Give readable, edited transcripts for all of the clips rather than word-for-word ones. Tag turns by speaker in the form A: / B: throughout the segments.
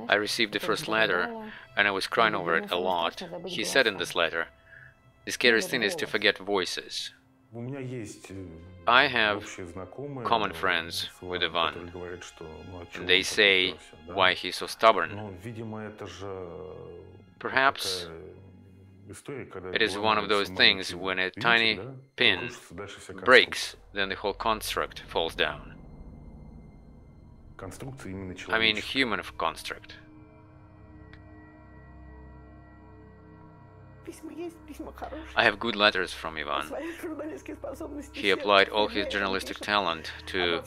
A: I received the first letter, and I was crying over it a lot. He said in this letter, "The scariest thing is to forget voices." I have common friends with Ivan, and they say why he's so stubborn. Perhaps it is one of those things when a tiny pin breaks, then the whole construct falls down. I mean, human construct. I have good letters from Ivan. He applied all his journalistic talent to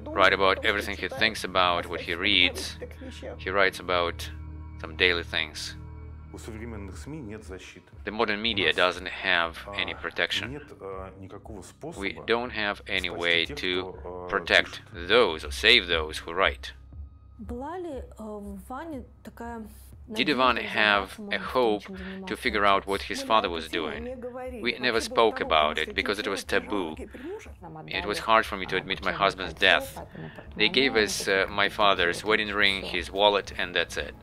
A: write about everything he thinks about, what he reads. He writes about some daily things. The modern media doesn't have any protection. We don't have any way to protect those or save those who write. Did Ivan have a hope to figure out what his father was doing? We never spoke about it because it was taboo. It was hard for me to admit my husband's death. They gave us my father's wedding ring, his wallet, and that's it.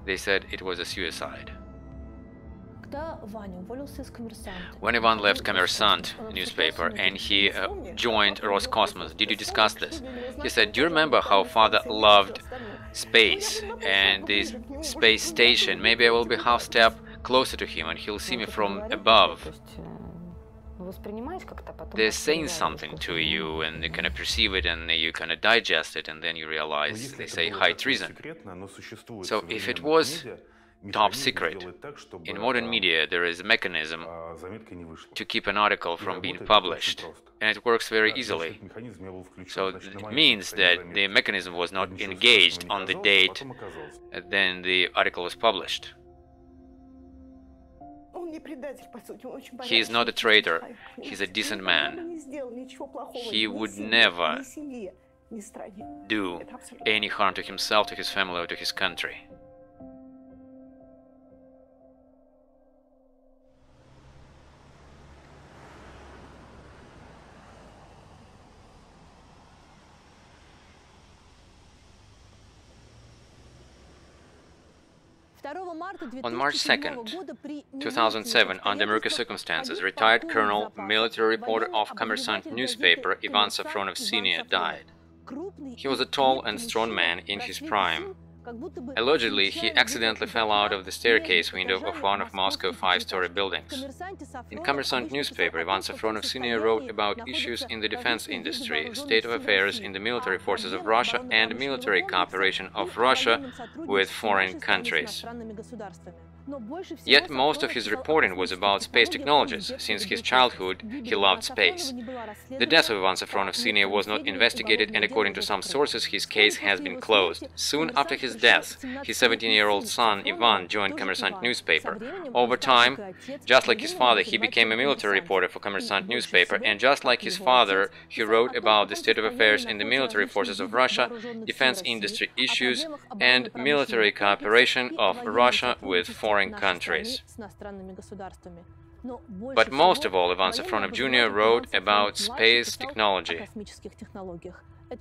A: They said it was a suicide. When Ivan left Kommersant newspaper and he joined Roscosmos, did you discuss this? He said, "Do you remember how father loved space and this space station? Maybe I will be half step closer to him and he'll see me from above." They're saying something to you and you kind of perceive it and you kind of digest it and then you realize they say high treason. So if it was top secret, in modern media there is a mechanism to keep an article from being published, and it works very easily. So it means that the mechanism was not engaged on the date then the article was published. He is not a traitor, he's a decent man. He would never do any harm to himself, to his family, or to his country. On March 2nd, 2007, under murky circumstances, retired colonel, military reporter of Kommersant newspaper Ivan Safronov Sr. died. He was a tall and strong man in his prime. Allegedly, he accidentally fell out of the staircase window of one of Moscow's 5-story buildings. In Kommersant newspaper, Ivan Safronov Sr. wrote about issues in the defense industry, state of affairs in the military forces of Russia, and military cooperation of Russia with foreign countries. Yet most of his reporting was about space technologies. Since his childhood, he loved space. The death of Ivan Safronov Sr. was not investigated, and according to some sources, his case has been closed. Soon after his death, his 17-year-old son Ivan joined Kommersant newspaper. Over time, just like his father, he became a military reporter for Kommersant newspaper, and just like his father, he wrote about the state of affairs in the military forces of Russia, defense industry issues, and military cooperation of Russia with foreign countries. But most of all, Ivan Safronov Jr. wrote about space technology,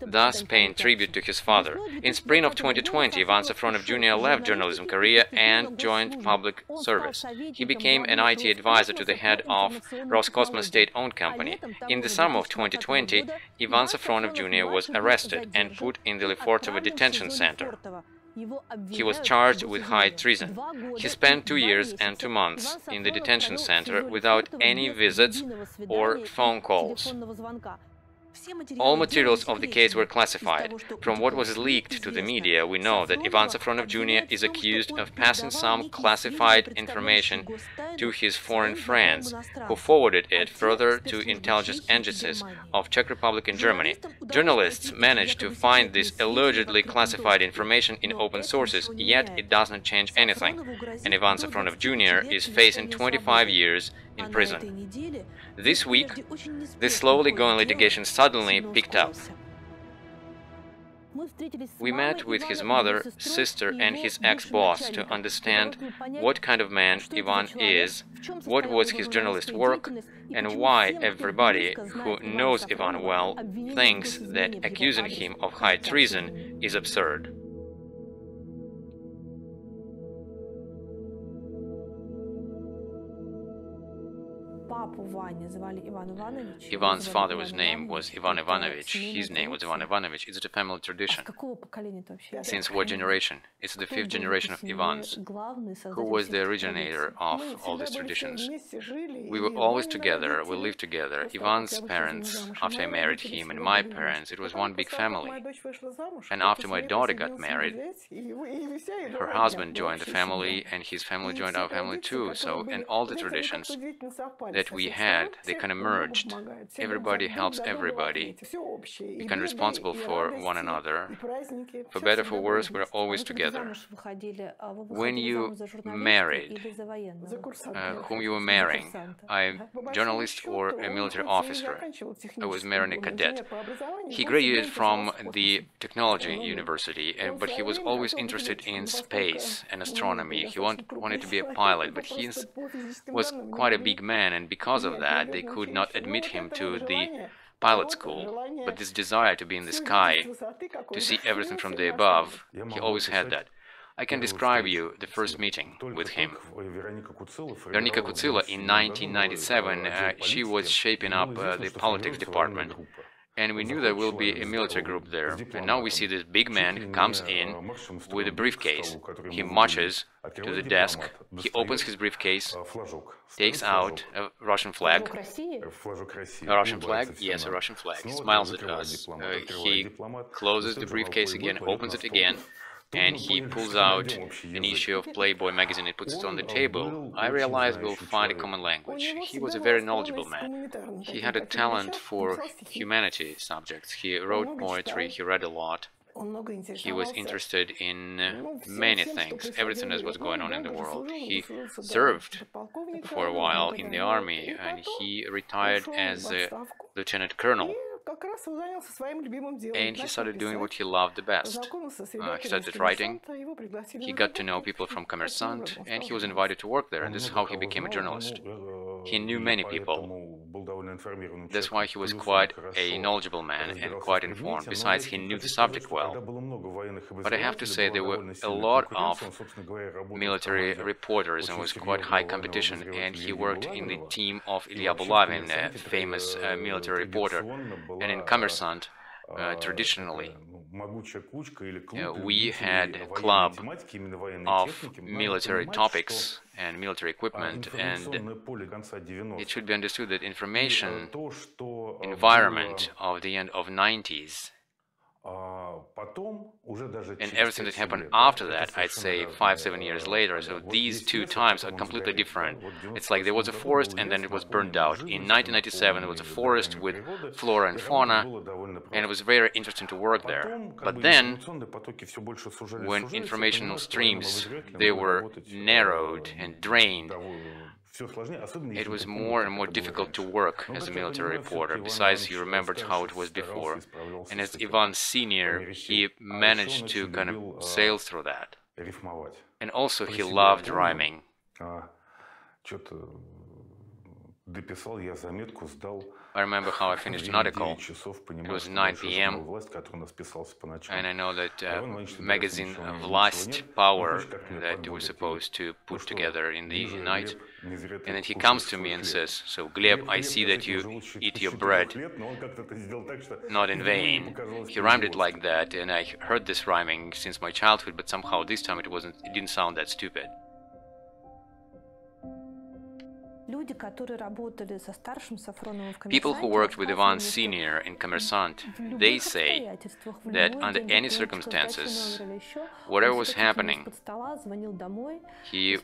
A: thus paying tribute to his father. In spring of 2020, Ivan Safronov Jr. left journalism career and joined public service. He became an IT advisor to the head of Roscosmos state-owned company. In the summer of 2020, Ivan Safronov Jr. was arrested and put in the Lefortovo detention center. He was charged with high treason. He spent 2 years and 2 months in the detention center without any visits or phone calls. All materials of the case were classified. From what was leaked to the media, we know that Ivan Safronov Jr. is accused of passing some classified information to his foreign friends, who forwarded it further to intelligence agencies of Czech Republic and Germany. Journalists managed to find this allegedly classified information in open sources, yet it does not change anything, and Ivan Safronov Jr. is facing 25 years in prison. This week, the slowly going litigation suddenly picked up. We met with his mother, sister, and his ex-boss to understand what kind of man Ivan is, what was his journalist work, and why everybody who knows Ivan well thinks that accusing him of high treason is absurd. Ivan's father's name was Ivan Ivanovich, his name was Ivan Ivanovich. It's a family tradition. Since what generation? It's the fifth generation of Ivans. Who was the originator of all these traditions? We were always together, we lived together. Ivan's parents, after I married him, and my parents, it was one big family. And after my daughter got married, her husband joined the family, and his family joined our family too. So, and all the traditions that we had, they kind of merged. Everybody helps everybody, become responsible for one another. For better, for worse, we're always together. When you married, whom you were marrying, a journalist or a military officer? I was marrying a cadet. He graduated from the technology university, but he was always interested in space and astronomy. He wanted to be a pilot, but he was quite a big man, and because of that, they could not admit him to the pilot school. But this desire to be in the sky, to see everything from the above, he always had that. I can describe you the first meeting with him. Veronika Kutsila, in 1997, she was shaping up the politics department. And we knew there will be a military group there. And now we see this big man who comes in with a briefcase. He marches to the desk, he opens his briefcase, takes out a Russian flag. A Russian flag? Yes, a Russian flag. He smiles at us. He closes the briefcase again, opens it again, and he pulls out an issue of Playboy magazine and puts it on the table. I realized we'll find a common language. He was a very knowledgeable man. He had a talent for humanity subjects. He wrote poetry, he read a lot. He was interested in many things, everything that was going on in the world. He served for a while in the army, and he retired as a lieutenant colonel. And he started doing what he loved the best. He started writing, he got to know people from Kommersant, and he was invited to work there, and this is how he became a journalist. He knew many people. That's why he was quite a knowledgeable man and quite informed. Besides, he knew the subject well. But I have to say there were a lot of military reporters, and it was quite high competition, and he worked in the team of Ilya Bulavin, a famous military reporter. And in Kommersant, traditionally, we had a club of military topics and military equipment, and it should be understood that information environment of the end of 90s and everything that happened after that, I'd say 5-7 years later, so these two times are completely different. It's like there was a forest and then it was burned out. In 1997 there was a forest with flora and fauna, and it was very interesting to work there. But then, when informational streams, they were narrowed and drained, it was more and more difficult to work as a military reporter. Besides, he remembered how it was before. And as Ivan Sr., he managed to kind of sail through that. And also, he loved rhyming. I remember how I finished an article. It was 9 p.m. and I know that magazine Vlast, Power, that we were supposed to put together in the night. And then he comes to me and says, "So, Gleb, I see that you eat your bread not in vain." He rhymed it like that, and I heard this rhyming since my childhood, but somehow this time it didn't sound that stupid. People who worked with Ivan Sr. in Kommersant, they say that under any circumstances, whatever was happening, he,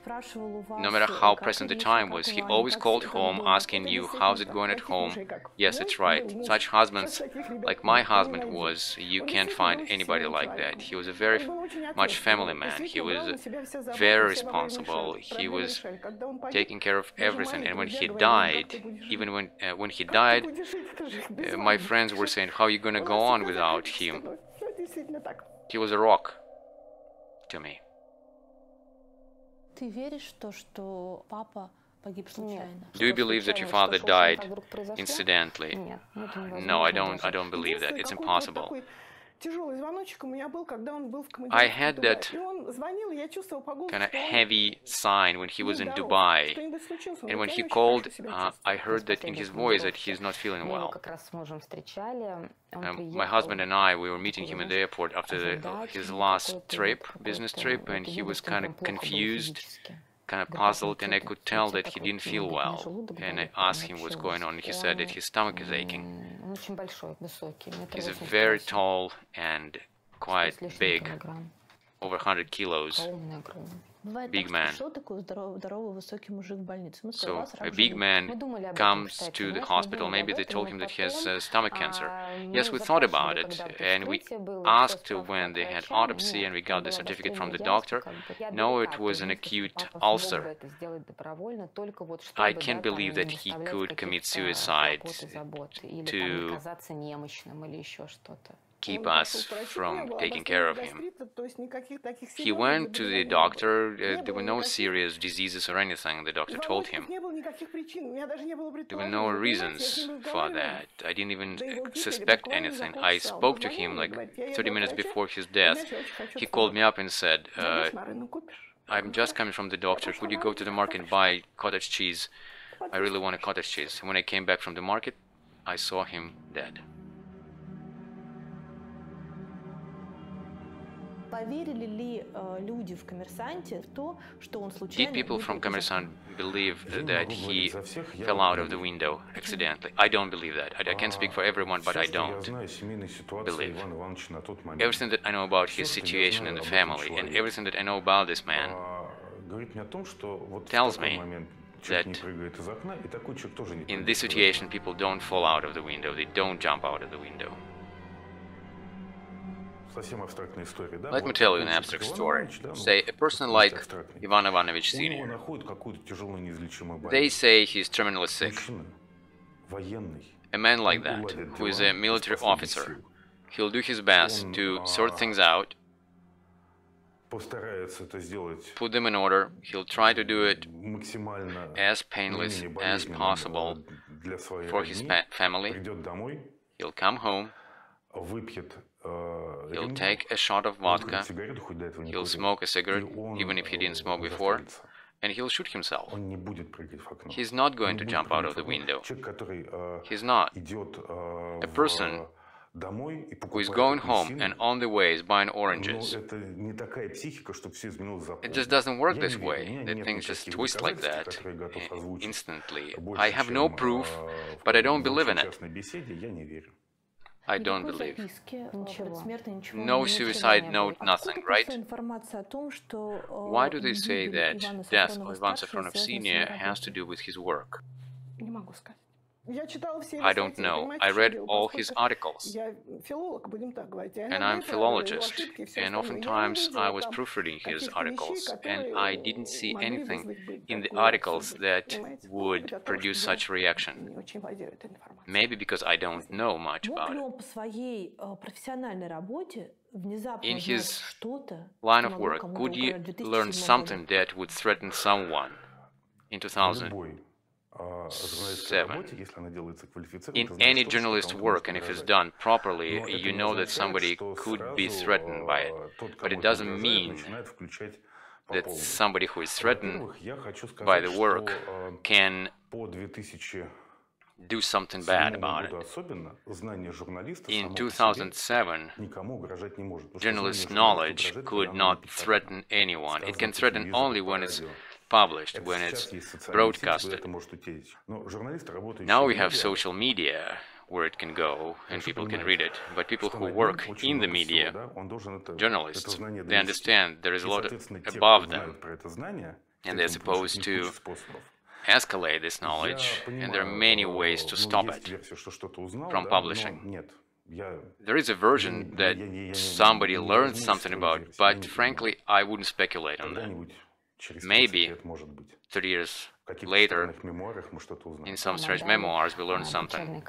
A: no matter how pressing the time was, he always called home asking you, "How's it going at home?" Yes, that's right. Such husbands, like my husband was, you can't find anybody like that. He was a very much family man. He was very responsible. He was taking care of everything. And when he died, even when he died, my friends were saying, "How are you going to go on without him?" He was a rock to me.
B: Ты веришь в то, что папа погиб случайно?
A: Do you believe that your father died incidentally? No, I don't believe that. It's impossible. I had that kind of heavy sign when he was in Dubai, and when he called, I heard that in his voice that he's not feeling well. My husband and I, we were meeting him at the airport after his last trip, business trip, and he was kind of confused, kind of puzzled, and I could tell that he didn't feel well. And I asked him what's going on, and he said that his stomach is aching. He's a very tall and quite big, over 100 kilos, big man. So a big man comes to the hospital. Maybe they told him that he has stomach cancer. Yes, we thought about it, and we asked when they had autopsy, and we got the certificate from the doctor. No, it was an acute ulcer. I can't believe that he could commit suicide to keep us from taking care of him. He went to the doctor. There were no serious diseases or anything, the doctor told him. There were no reasons for that. I didn't even suspect anything. I spoke to him like 30 minutes before his death. He called me up and said, I'm just coming from the doctor. Could you go to the market and buy cottage cheese? I really want a cottage cheese. When I came back from the market, I saw him dead. Did people from Коммерсант believe that he fell out of the window accidentally? I don't believe that. I can't speak for everyone, but I don't believe. Everything that I know about his situation in the family and everything that I know about this man tells me that in this situation people don't fall out of the window, they don't jump out of the window. Let me tell you an abstract story. Say, a person like Ivan Ivanovich Sr. They say he's terminally sick. A man like that, who is a military officer, he'll do his best to sort things out, put them in order. He'll try to do it as painless as possible for his family. He'll come home. He'll take a shot of vodka, he'll smoke a cigarette, even if he didn't smoke before, and he'll shoot himself. He's not going to jump out of the window. He's not. A person who is going home and on the way is buying oranges, it just doesn't work this way, that things just twist like that instantly. I have no proof, but I don't believe in it. I don't believe. No suicide note, nothing, right? Why do they say that death of Ivan Safronov Sr. has to do with his work? I don't know. I read all his articles. And I'm a philologist, and oftentimes I was proofreading his articles, and I didn't see anything in the articles that would produce such reaction. Maybe because I don't know much about it. In his line of work, could he learn something that would threaten someone in 2007? In any journalist work, and if it's done properly, you know that somebody could be threatened by it. But it doesn't mean that somebody who is threatened by the work can do something bad about it. In 2007, journalist knowledge could not threaten anyone. It can threaten only when it's published, when it's broadcasted. Now we have social media where it can go and people can read it, but people who work in the media, journalists, they understand there is a lot above them, and they're supposed to escalate this knowledge, and there are many ways to stop it from publishing. There is a version that somebody learned something about, but frankly, I wouldn't speculate on that. Maybe 30 years later, in some stretched memoirs, we learned something.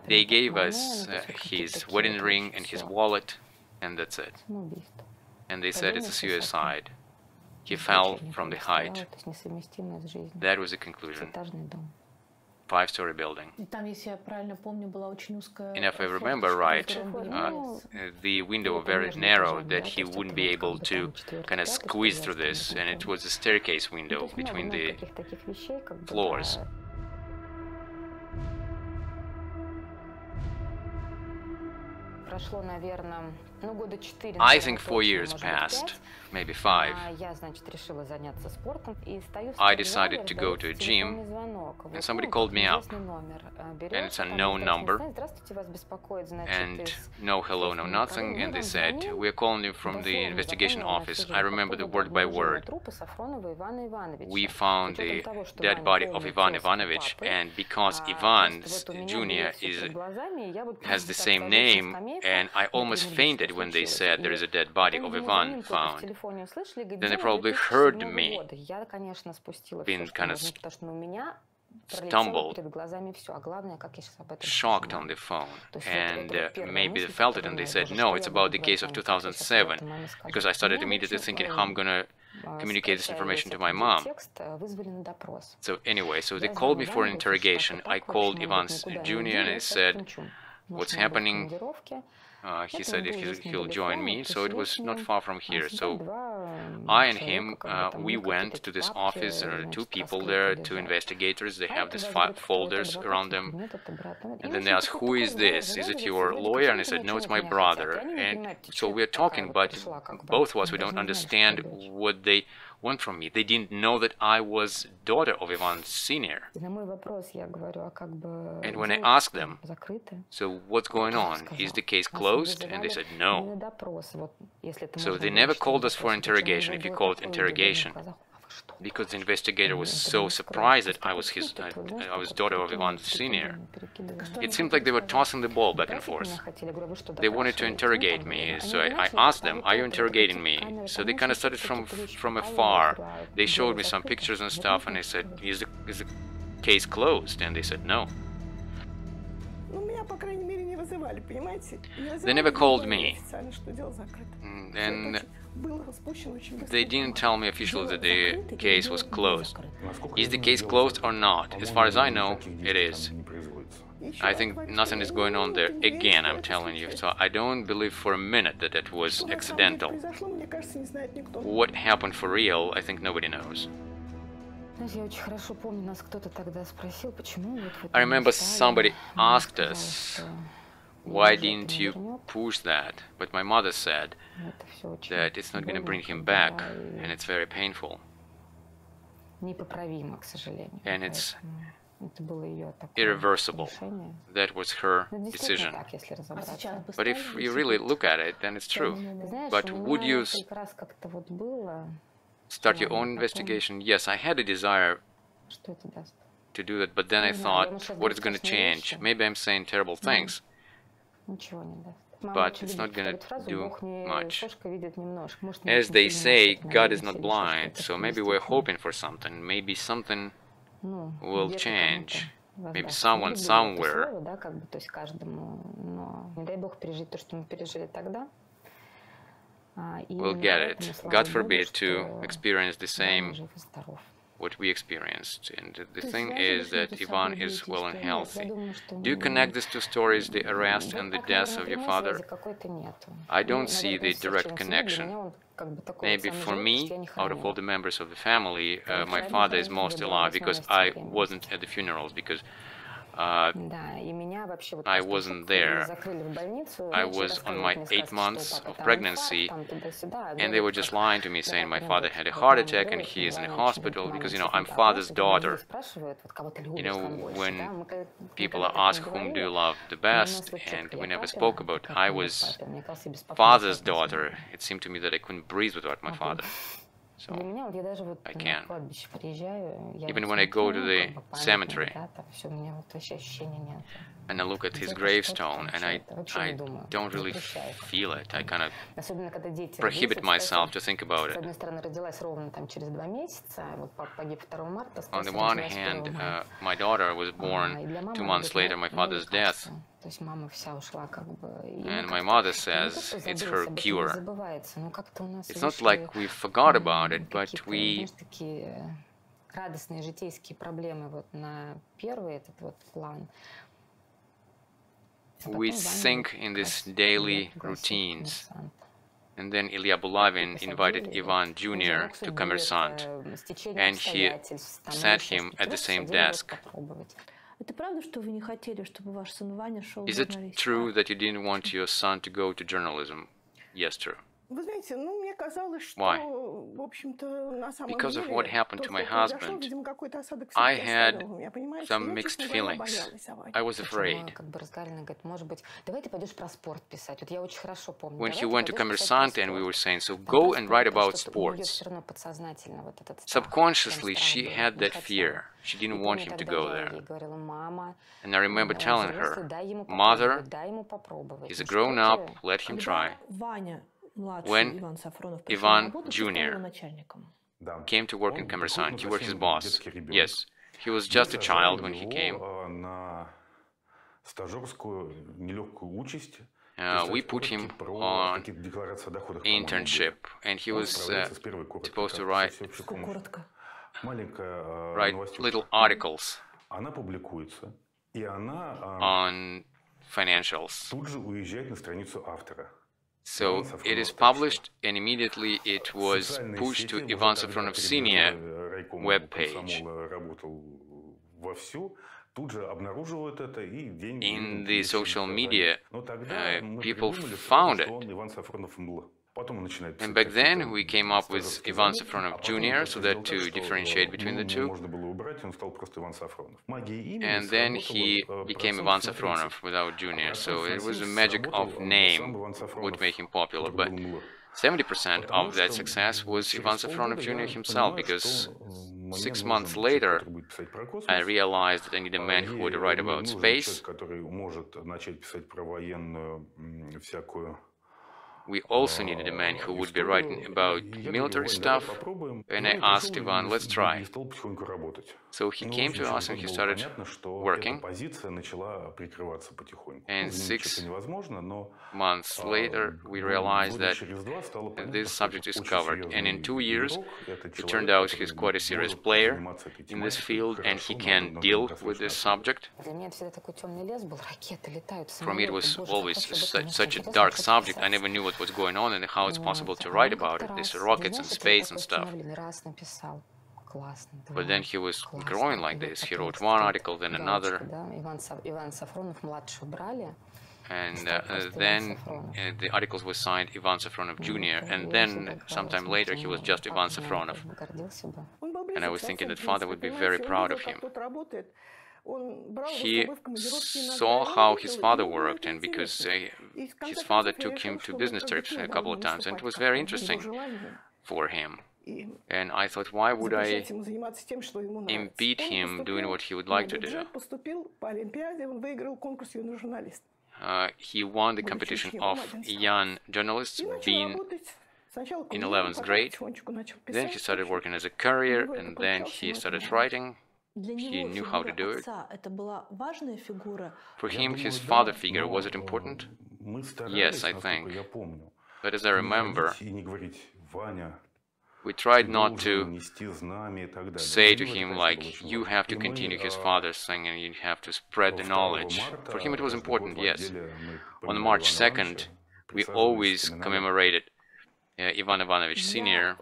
A: They gave us his wedding ring and his wallet, and that's it. And they said it's a suicide. He fell from the height. That was the conclusion. 5-story building. And if I remember right, the window was very narrow, that he wouldn't be able to kind of squeeze through this, and it was a staircase window between the floors. I think 4 years passed, maybe 5. I decided to go to a gym, and somebody called me up, and it's a known number, and no hello, no nothing, and they said, "We are calling you from the investigation office." I remember the word by word. We found the dead body of Ivan Ivanovich, and because Ivan Jr. has the same name, and I almost fainted when they said there is a dead body of Ivan found. Then they probably heard me being kind of stumbled, shocked on the phone, and maybe they felt it and they said, "No, it's about the case of 2007, because I started immediately thinking how I'm gonna communicate this information to my mom." So anyway, so they called me for an interrogation. I called Ivan Jr. and I said, "What's happening?" He said he'll join me, so it was not far from here. So I and him, we went to this office. There are 2 people there, 2 investigators. They have these folders around them. And then they asked, "Who is this? Is it your lawyer?" And I said, "No, it's my brother." And so we're talking, but both of us, we don't understand what they want from me. They didn't know that I was daughter of Ivan Sr. And when I asked them, "So what's going on? Is the case closed?" And they said, "No." So they never called us for interrogation, if you call it interrogation, because the investigator was so surprised that I was daughter of Ivan Sr. It seemed like they were tossing the ball back and forth. They wanted to interrogate me, so I asked them, "Are you interrogating me?" So they kind of started from afar. They showed me some pictures and stuff, and I said, is the case closed?" And they said, "No." They never called me, and they didn't tell me officially that the case was closed. Is the case closed or not? As far as I know, it is. I think nothing is going on there. Again, I'm telling you, so I don't believe for a minute that it was accidental. What happened for real, I think nobody knows. I remember somebody asked us, "Why didn't you push that?" But my mother said that it's not going to bring him back, and it's very painful. And it's irreversible. That was her decision. But if you really look at it, then it's true. But would you start your own investigation? Yes, I had a desire to do that, but then I thought, what is going to change? Maybe I'm saying terrible things, but it's not going to do much. As they say, God is not blind, so maybe we're hoping for something. Maybe something will change. Maybe someone somewhere will get it. God forbid to experience the same what we experienced. And the thing is that Ivan is well and healthy. Do you connect these 2 stories, the arrest and the death of your father? I don't see the direct connection. Maybe for me, out of all the members of the family, my father is most alive, because I wasn't at the funerals, because I wasn't there. I was on my 8 months of pregnancy, and they were just lying to me, saying my father had a heart attack and he is in a hospital, because, you know, I'm father's daughter. You know, when people are asked whom do you love the best, and we never spoke about, I was father's daughter. It seemed to me that I couldn't breathe without my father. so I can. Even when I go to the cemetery and I look at his gravestone, and I don't really feel it. I kind of prohibit myself to think about it. On the one hand, my daughter was born 2 months later my father's death, and my mother says it's her cure. It's not like we forgot about it, but we think in these daily routines. And then Ilya Bulavin invited Ivan Jr. to Kommersant, and he sat him at the same desk. Is it true that you didn't want your son to go to journalism? Yes, true. Why? Because of what happened to my husband, I had some mixed feelings. I was afraid. When he went to Kommersant and we were saying, so go and write about sports, subconsciously she had that fear. She didn't want him to go there. And I remember telling her, Mother, he's a grown-up, let him try. When Ivan Jr. came to work in Kommersant, you were his boss. Yes, he was just a child when he came. We put him on internship, and he was supposed to write little articles on financials. So it is published, and immediately it was pushed to Ivan Safronov Senior webpage. In the social media, people found it. And back then we came up with Ivan Safronov Jr. so that to differentiate between the two. And then he became Ivan Safronov without Jr. So it was the magic of name would make him popular. But 70% of that success was Ivan Safronov Jr. himself, because 6 months later I realized that I need a man who would write about space. We also needed a man who would be writing about military stuff, and I asked Ivan, let's try. So he came to us and he started working, and 6 months later we realized that this subject is covered, and in 2 years it turned out he's quite a serious player in this field and he can deal with this subject. For me it was always such a dark subject. I never knew what was going on and how it's possible to write about it, these rockets and space and stuff. But then he was growing like this. He wrote one article, then another. And then the articles were signed Ivan Safronov Jr. And then sometime later he was just Ivan Safronov. And I was thinking that father would be very proud of him. He saw how his father worked, and because his father took him to business trips a couple of times, and it was very interesting for him. And I thought, why would I impede him doing what he would like to do? He won the competition of young journalists, being in 11th grade. Then he started working as a courier, and then he started writing. He knew how to do it. For him, his father figure, was it important? Yes, I think. But as I remember, we tried not to say to him, like, you have to continue his father's thing and you have to spread the knowledge. For him it was important, yes. On March 2nd, we always commemorated Ivan Ivanovich Sr.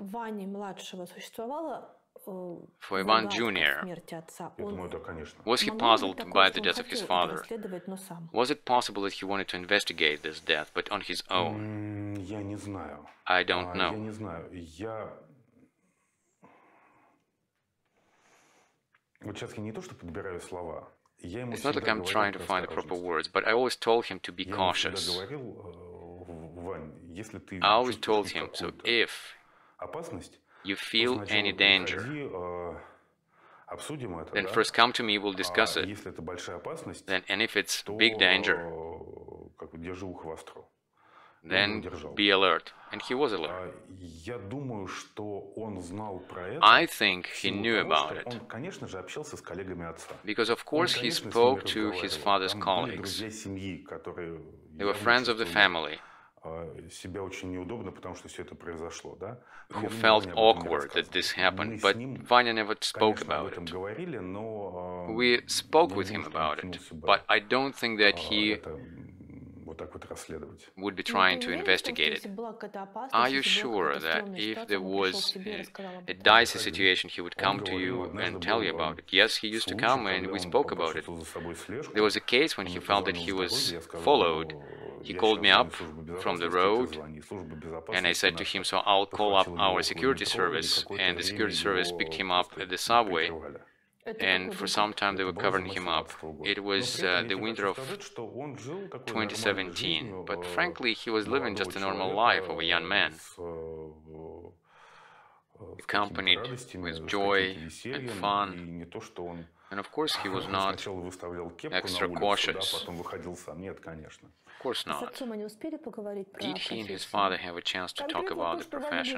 A: For Ivan Jr., was he puzzled by the death of his father? Was it possible that he wanted to investigate this death, but on his own? I don't know. It's not like I'm trying to find the proper words, but I always told him to be cautious. I always told him, so if you feel any danger, then first come to me, we'll discuss it. Then, and if it's big danger, then be alert. And he was alert. I think he knew about it, because of course he spoke to his father's colleagues. They were friends of the family who felt awkward that this happened, but Vanya never spoke about it. We spoke with him about it, but I don't think that he would be trying to investigate it. Are you sure that if there was a dicey situation, he would come to you and tell you about it? Yes, he used to come and we spoke about it. There was a case when he felt that he was followed. He called me up from the road and I said to him, so I'll call up our security service, and the security service picked him up at the subway. And for some time they were covering him up. It was the winter of 2017, but frankly he was living just a normal life of a young man, accompanied with joy and fun, and of course he was not extra cautious. Of course not. Did he and his father have a chance to talk about the profession?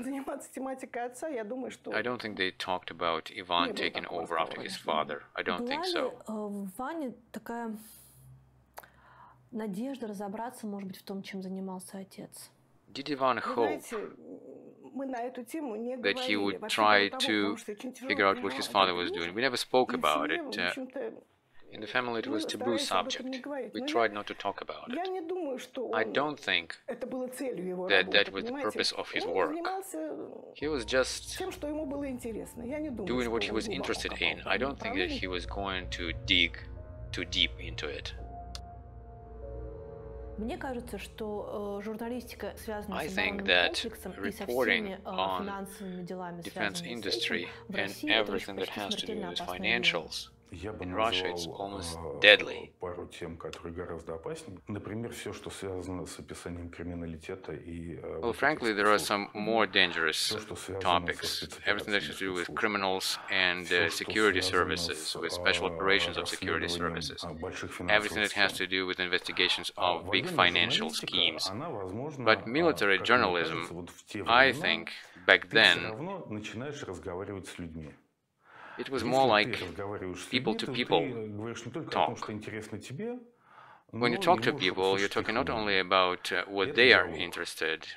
A: I don't think they talked about Ivan taking over after his father. I don't think so. Did Ivan hope that he would try to figure out what his father was doing? We never spoke about it. In the family it was a taboo subject. We tried not to talk about it. I don't think that that was the purpose of his work. He was just doing what he was interested in. I don't think that he was going to dig too deep into it. I think that reporting on defense industry and everything that has to do with financials in Russia, it's almost deadly. Well, frankly, there are some more dangerous topics. Everything that has to do with criminals and security services, with special operations of security services. Everything that has to do with investigations of big financial schemes. But military journalism, I think, back then, it was more like people-to-people talk. When you talk to people, you're talking not only about what they are interested,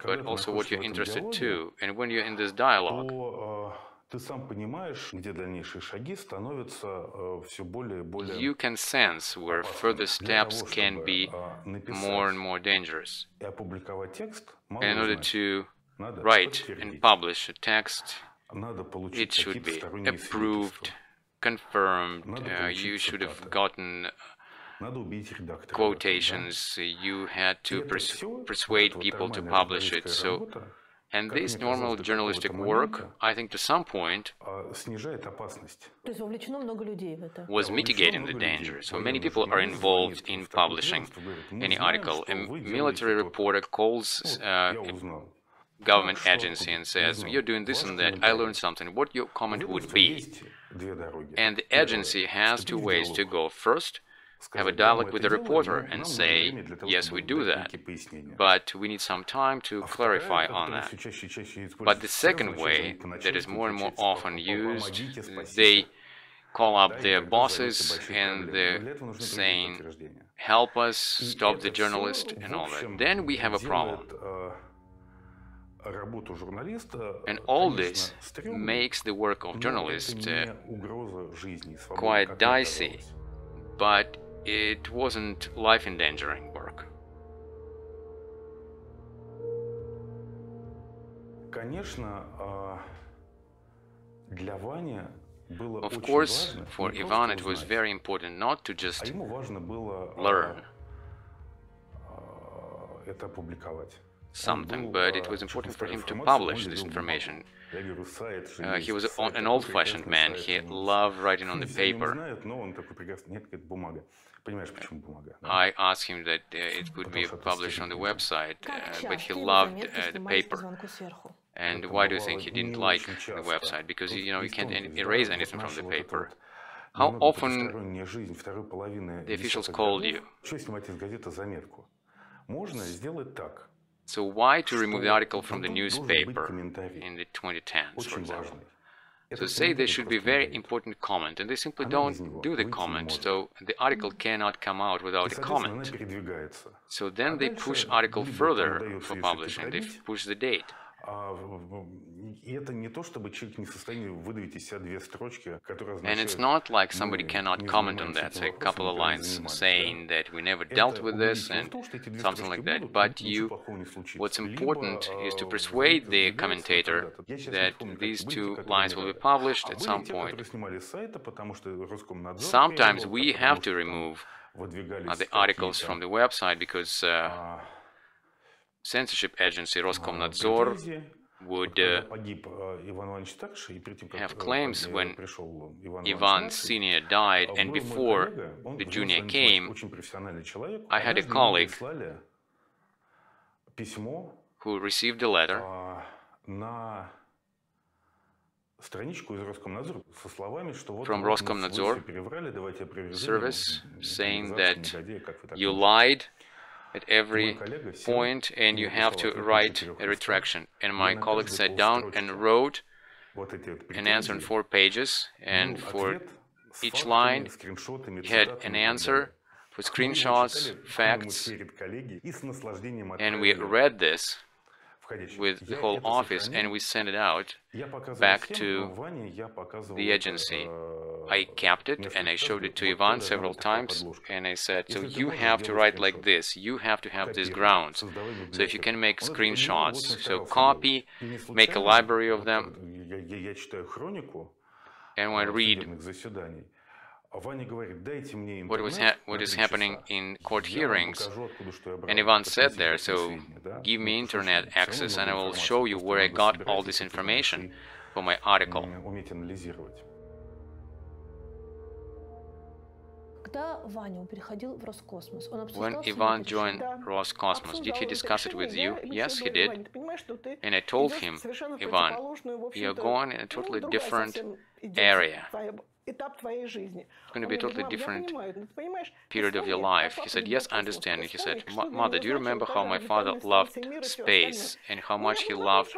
A: but also what you're interested to. And when you're in this dialogue, you can sense where further steps can be more and more dangerous. In order to write and publish a text, it should be approved, confirmed, you should have gotten quotations, you had to persuade people to publish it. So, and this normal journalistic work, I think to some point, was mitigating the danger. So many people are involved in publishing any article. A military reporter calls government agency and says, you're doing this and that, I learned something, what your comment would be? And the agency has two ways to go. First, have a dialogue with the reporter and say, yes, we do that, but we need some time to clarify on that. But the second way, that is more and more often used, they call up their bosses and they're saying, help us, stop the journalist and all that. Then we have a problem. And all this makes the work of journalists quite dicey, but it wasn't life-endangering work. Of course, for Ivan it was very important not to just learn something, but it was important for him to publish this information. He was an old-fashioned man. He loved writing on the paper. I asked him that it could be published on the website, but he loved the paper. And why do you think he didn't like the website? Because, you know, you can't erase anything from the paper. How often the officials called you? So why to remove the article from the newspaper in the 2010s, for example? So say there should be a very important comment, and they simply don't do the comment, so the article cannot come out without a comment. So then they push article further for publishing, they push the date. And it's not like somebody cannot comment on that, say a couple of lines saying that we never dealt with this and something like that. But what's important is to persuade the commentator that these two lines will be published at some point. Sometimes we have to remove the articles from the website because censorship agency Roskomnadzor would have claims when Ivan Senior died and before the Junior came. I had a colleague who received a letter from Roskomnadzor service saying that you lied at every point and you have to write a retraction. And my colleague sat down and wrote an answer in 4 pages, and for each line he had an answer with screenshots, facts, and we read this with the whole office and we sent it out back to the agency. I kept it and I showed it to Ivan several times and I said, so you have to write like this, you have to have these grounds. So if you can make screenshots, so copy, make a library of them. And when I read what is happening in court hearings, and Ivan said there, so give me internet access and I will show you where I got all this information for my article. When Ivan joined Roscosmos, did he discuss it with you? Yes, he did. And I told him, Ivan, you're going in a totally different area. It's going to be a totally different period of your life. He said, yes, I understand. And he said, Mother, do you remember how my father loved space and how much he loved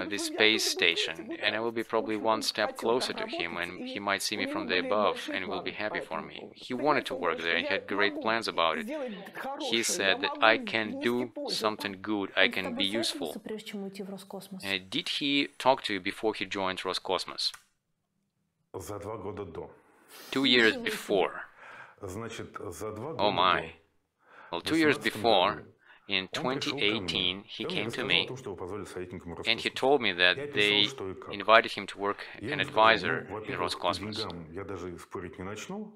A: the space station? And I will be probably one step closer to him and he might see me from the above and will be happy for me. He wanted to work there and he had great plans about it. He said that I can do something good, I can be useful. Did he talk to you before he joined Roscosmos? 2 years before. Oh my. Well, 2 years before, in 2018, he came to me and he told me that they invited him to work an advisor in Roscosmos.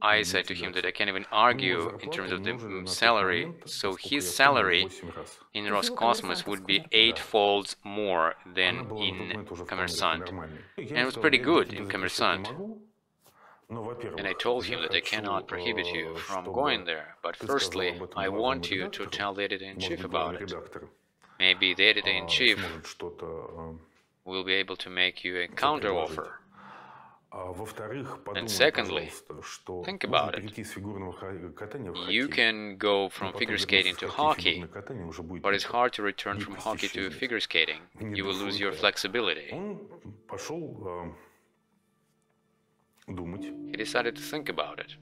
A: I said to him that I can't even argue in terms of the salary, so his salary in Roscosmos would be 8-fold more than in Kommersant. And it was pretty good in Kommersant. And I told him that I cannot prohibit you from going there, but firstly, I want you to tell the editor-in-chief about it. Maybe the editor-in-chief will be able to make you a counter-offer. And secondly, think about it. You can go from figure skating to hockey, but it's hard to return from hockey to figure skating. You will lose your flexibility. He decided to think about it.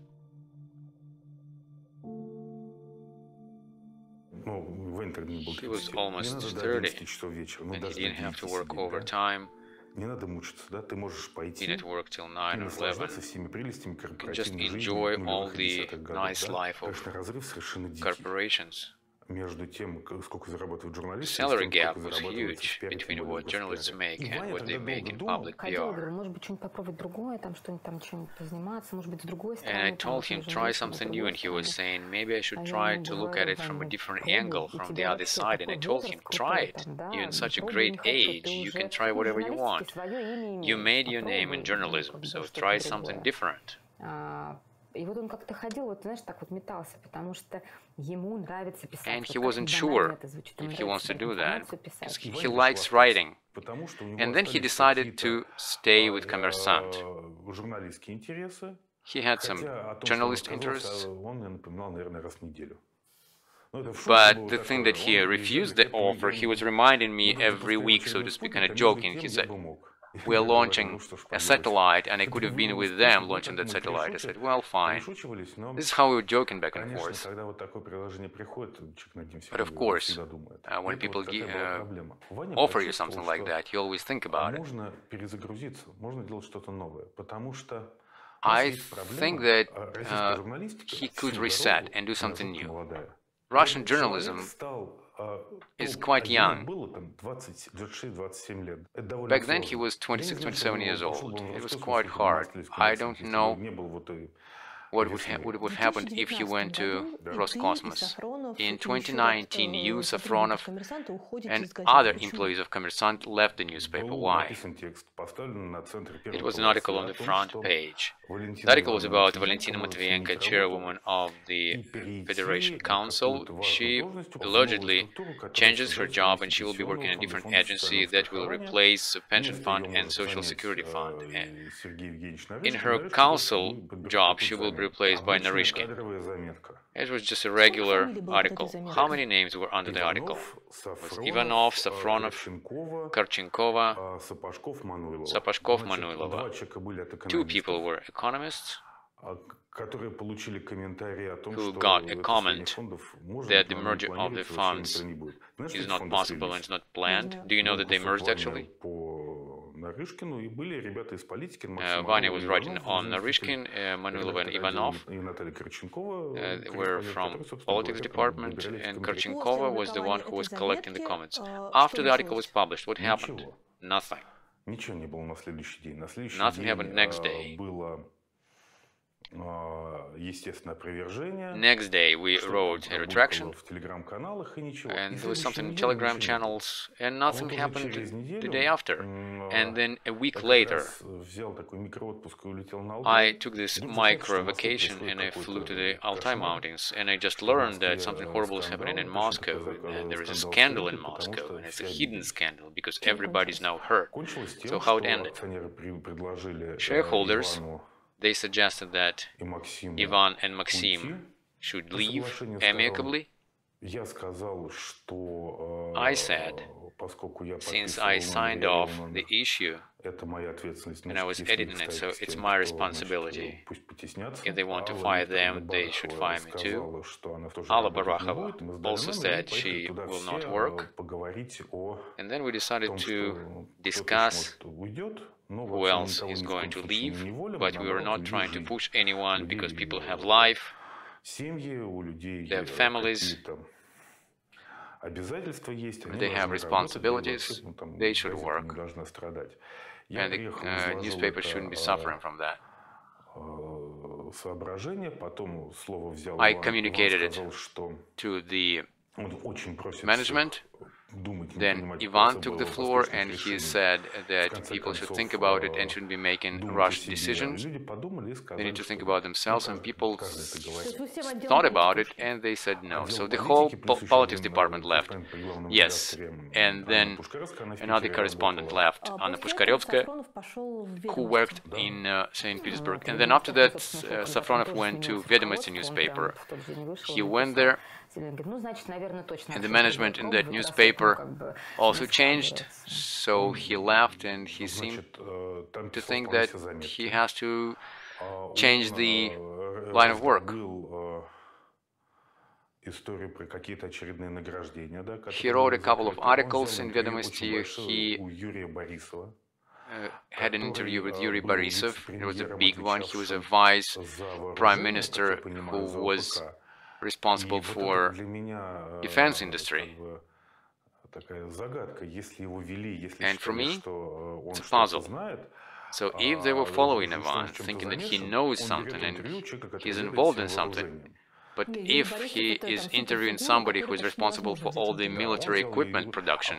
A: He was almost 30, and he didn't have to work overtime. He didn't work till 9 or 11. You can just enjoy all the nice life of corporations. The salary gap was huge between what journalists make and what they make in public PR. And I told him, try something new, and he was saying, maybe I should try to look at it from a different angle, from the other side. And I told him, try it. You're in such a great age, you can try whatever you want. You made your name in journalism, so try something different. And he wasn't sure if he wants to do that, because he likes writing. And then he decided to stay with Kommersant. He had some journalist interests. But the thing that he refused the offer, he was reminding me every week, so to speak, kind of joking. He said, "We are launching a satellite, and I could have been with them launching that satellite." I said, "Well, fine." This is how we were joking back and forth. But of course, when people offer you something like that, you always think about it. I think that he could reset and do something new. Russian journalism is quite young. Back then he was 26, 27 years old. It was quite hard. I don't know what would have happened if he went to Roscosmos. In 2019, you, Safronov, and other employees of Kommersant left the newspaper. Why? It was an article on the front page. The article was about Valentina Matvienko, chairwoman of the Federation Council. She allegedly changes her job and she will be working in a different agency that will replace the pension fund and social security fund. In her council job, she will be replaced by Narishkin. It was just a regular article. How many names were under the article? It was Ivanov, Safronov, Karchenkova, Sapashkov, Manuilova. Two people were economists who got a comment that the merger of the funds is not possible and it's not planned. Do you know that they merged actually? Vanya was writing on Narishkin, Manuilova and Ivanov were from politics department, and Karchenkova was the one who was collecting the comments. After the article was published, what happened? Nothing. Nothing happened next day. Next day we wrote a retraction, and there was something in Telegram channels, and nothing happened the day after. And then a week later, I took this micro vacation and I flew to the Altai Mountains, and I just learned that something horrible is happening in Moscow, and there is a scandal in Moscow, and it's a hidden scandal because everybody's now hurt. So how it ended? Shareholders, they suggested that Ivan and Maxim should leave amicably. I said, since I signed off the issue and I was editing it, so it's my responsibility. If they want to fire them, they should fire me too. Alla Barakhova also said she will not work. And then we decided to discuss who else is going to leave, but we were not trying to push anyone because people have life, they have families, they have responsibilities, they should work, and the newspaper shouldn't be suffering from that. I communicated it to the management. Then Ivan took the floor and he said that people should think about it and shouldn't be making rushed decisions. They need to think about themselves, and people thought about it and they said no. So the whole politics department left. Yes. And then another correspondent left, Anna Pushkarevskaya, who worked in St. Petersburg. And then after that, Safronov went to Vedomosti newspaper. He went there, and the management in that newspaper also changed, so he left, and he seemed to think that he has to change the line of work. He wrote a couple of articles in Vedomosti. He had an interview with Yuri Borisov. It was a big one. He was a vice prime minister who was responsible for defense industry. And for me, it's a puzzle. So if they were following Ivan, thinking that he knows something and he's involved in something, but if he is interviewing somebody who is responsible for all the military equipment production,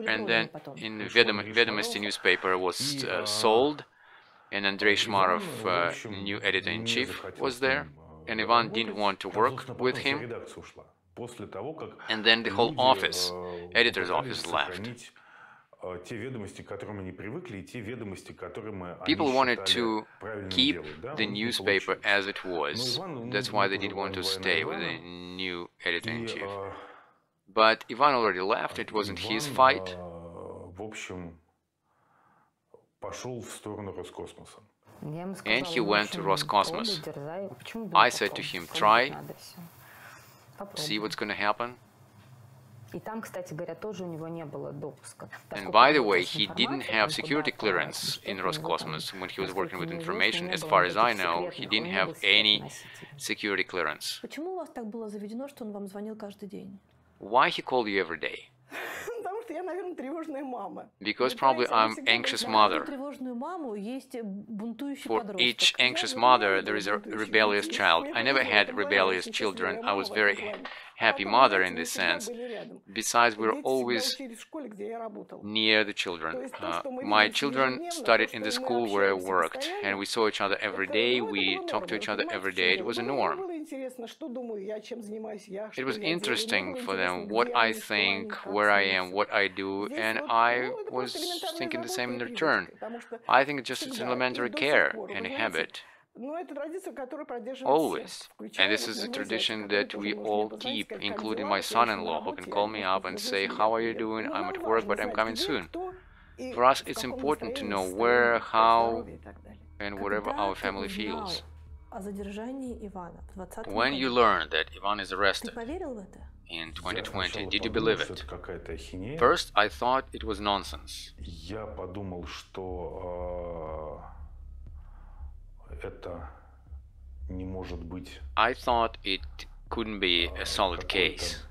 A: and then in Vedomosti newspaper was sold, And Andrei Shmarov, new editor-in-chief, was there, and Ivan didn't want to work with him. And then the whole office, editor's office, left. People wanted to keep the newspaper as it was. That's why they didn't want to stay with the new editor-in-chief. But Ivan already left, it wasn't his fight. And he went to Roscosmos. I said to him, try, see what's going to happen. And by the way, he didn't have security clearance in Roscosmos when he was working with information. As far as I know, he didn't have any security clearance. Why he called you every day? Because probably I'm anxious mother. For each anxious mother, there is a rebellious child. I never had rebellious children. I was very happy mother in this sense. Besides, we're always near the children. My children studied in the school where I worked, and we saw each other every day. We talked to each other every day. It was a norm. It was interesting for them what I think, where I am, what I do, and I was thinking the same in return. I think it's just an elementary care and a habit. Always. And this is a tradition that we all keep, including my son-in-law, who can call me up and say, how are you doing? I'm at work, but I'm coming soon. For us, it's important to know where, how, and whatever our family feels. When you learned that Ivan is arrested in 2020, did you believe it? First, I thought it was nonsense. I thought it couldn't be a solid case.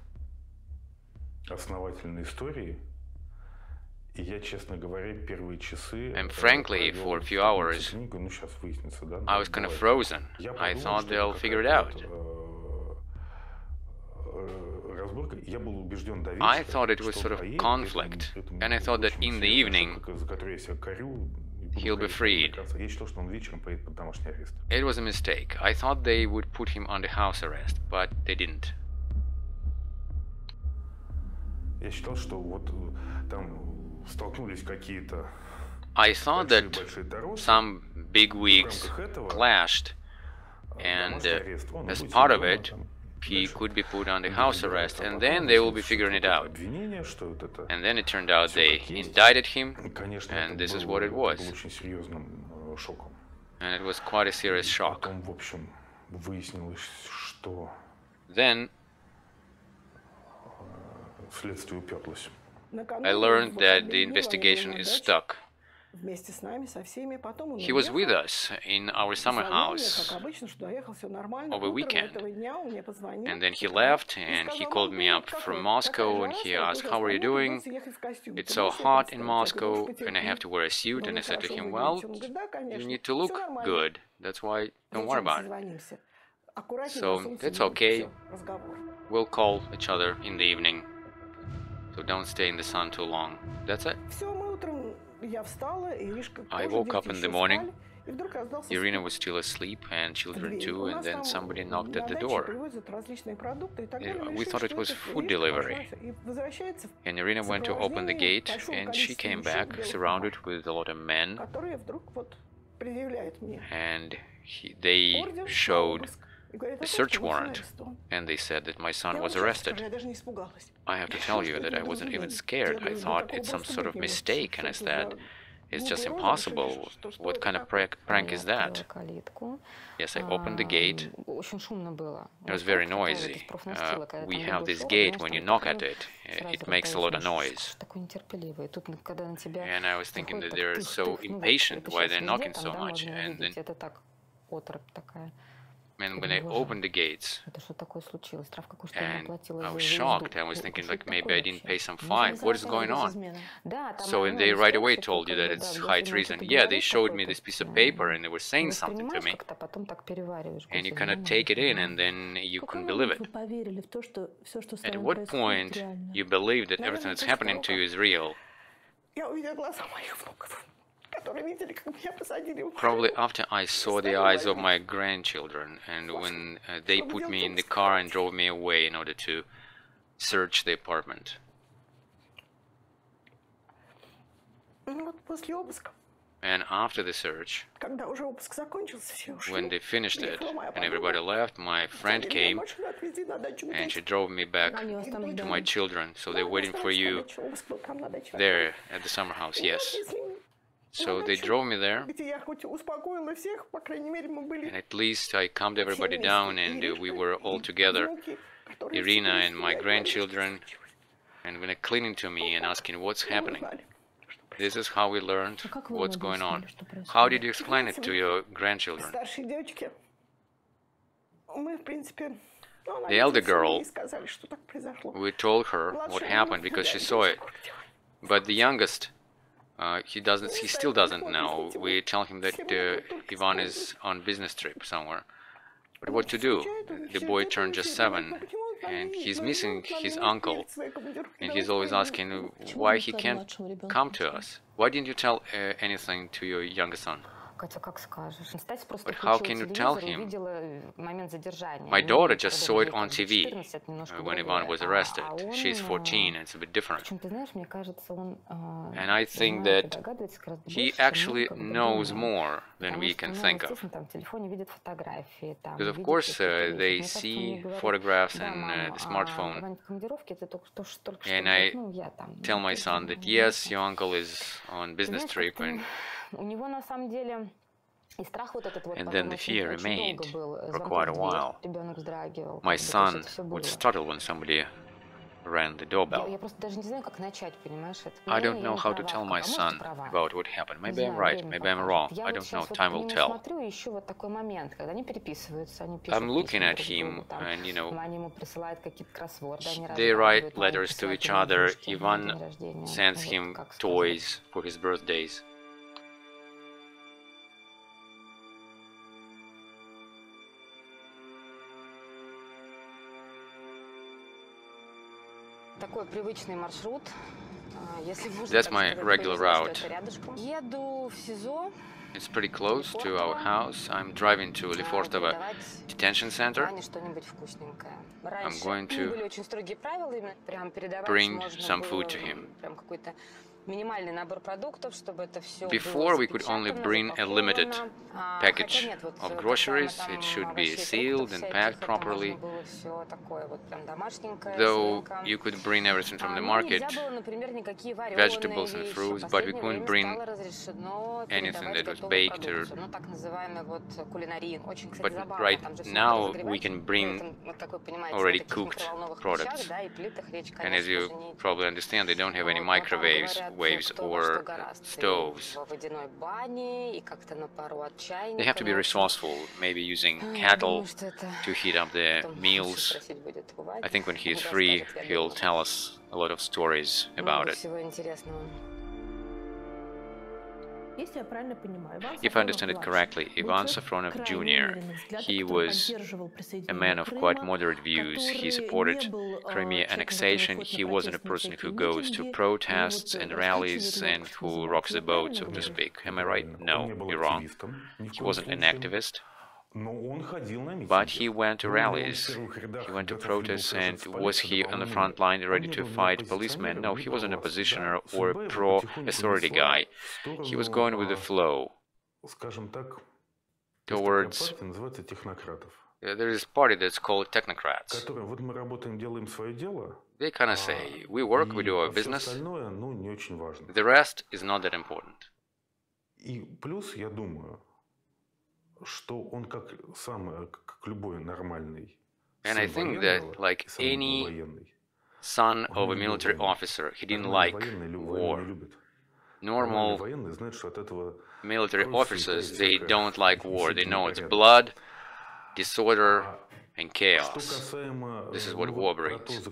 A: And frankly, for a few hours, I was kind of frozen. I thought they'll figure it out. I thought it was sort of conflict, and I thought that in the evening he'll be freed. It was a mistake. I thought they would put him under house arrest, but they didn't. I thought that some big wigs clashed, and as part of it, he could be put under house arrest, and then they will be figuring it out. And then it turned out they indicted him, and this is what it was. And it was quite a serious shock. Then I learned that the investigation is stuck. He was with us in our summer house over weekend, and then he left and he called me up from Moscow and he asked, how are you doing? It's so hot in Moscow and I have to wear a suit, and I said to him, well, you need to look good, that's why don't worry about it. So that's okay, we'll call each other in the evening, so don't stay in the sun too long. That's it. I woke up in the morning, Irina was still asleep and children too, and then somebody knocked at the door. We thought it was food delivery. And Irina went to open the gate and she came back surrounded with a lot of men, and they showed a search warrant, and they said that my son was arrested. I have to tell you that I wasn't even scared. I thought it's some sort of mistake, and I said, it's just impossible. What kind of prank is that? Yes, I opened the gate. It was very noisy. We have this gate, when you knock at it, it makes a lot of noise. And I was thinking that they're so impatient, why they're knocking so much. And when I opened the gates, and I was shocked, I was thinking like maybe I didn't pay some fine, what is going on? So and they right away told you that it's high treason. Yeah, they showed me this piece of paper and they were saying something to me. And you cannot take it in and then you couldn't believe it. At what point you believe that everything that's happening to you is real? Probably after I saw the eyes of my grandchildren, and when they put me in the car and drove me away in order to search the apartment. And after the search, when they finished it and everybody left, my friend came and she drove me back to my children. So they're waiting for you there at the summer house, yes. So they drove me there, and at least I calmed everybody down, and we were all together, Irina and my grandchildren, and when they're clinging to me and asking what's happening. This is how we learned what's going on. How did you explain it to your grandchildren? The elder girl, we told her what happened because she saw it. But the youngest, he still doesn't know. We tell him that Ivan is on business trip somewhere. But what to do? The boy turned just 7. And he's missing his uncle, and he's always asking why he can't come to us. Why didn't you tell anything to your younger son? But how can you tell him? My daughter just saw it on TV when Ivan was arrested. She's 14, and it's a bit different. And I think that he actually knows more than we can think of. Because of course they see photographs and the smartphone. And I tell my son that yes, your uncle is on business trip, and then the fear remained for quite a while. My son would startle when somebody rang the doorbell. I don't know how to tell my son about what happened. Maybe I'm right, maybe I'm wrong. I don't know, time will tell. I'm looking at him, and you know, they write letters to each other. Ivan sends him toys for his birthdays. That's my regular route. It's pretty close to our house. I'm driving to Lefortovo detention center. I'm going to bring some food to him. Before, we could only bring a limited package of groceries. It should be sealed and packed properly. Though you could bring everything from the market, vegetables and fruits, but we couldn't bring anything that was baked or... But right now we can bring already cooked products. And as you probably understand, they don't have any microwaves or stoves. They have to be resourceful, maybe using cattle to heat up the meals. I think when he's free, he'll tell us a lot of stories about it. If I understand it correctly, Ivan Safronov Jr., he was a man of quite moderate views. He supported Crimea annexation. He wasn't a person who goes to protests and rallies and who rocks the boat, so to speak. Am I right? No, you're wrong. He wasn't an activist. But he went to rallies, he went to protests, and was he on the front line ready to fight policemen? No, he wasn't a oppositioner or a pro-authority guy. He was going with the flow towards... There is a party that's called technocrats. They kind of say, we work, we do our business, the rest is not that important. And I think that, like any son of a military officer, he didn't like war. Normal military officers, they don't like war. They know it's blood, disorder, and chaos. This is what war brings.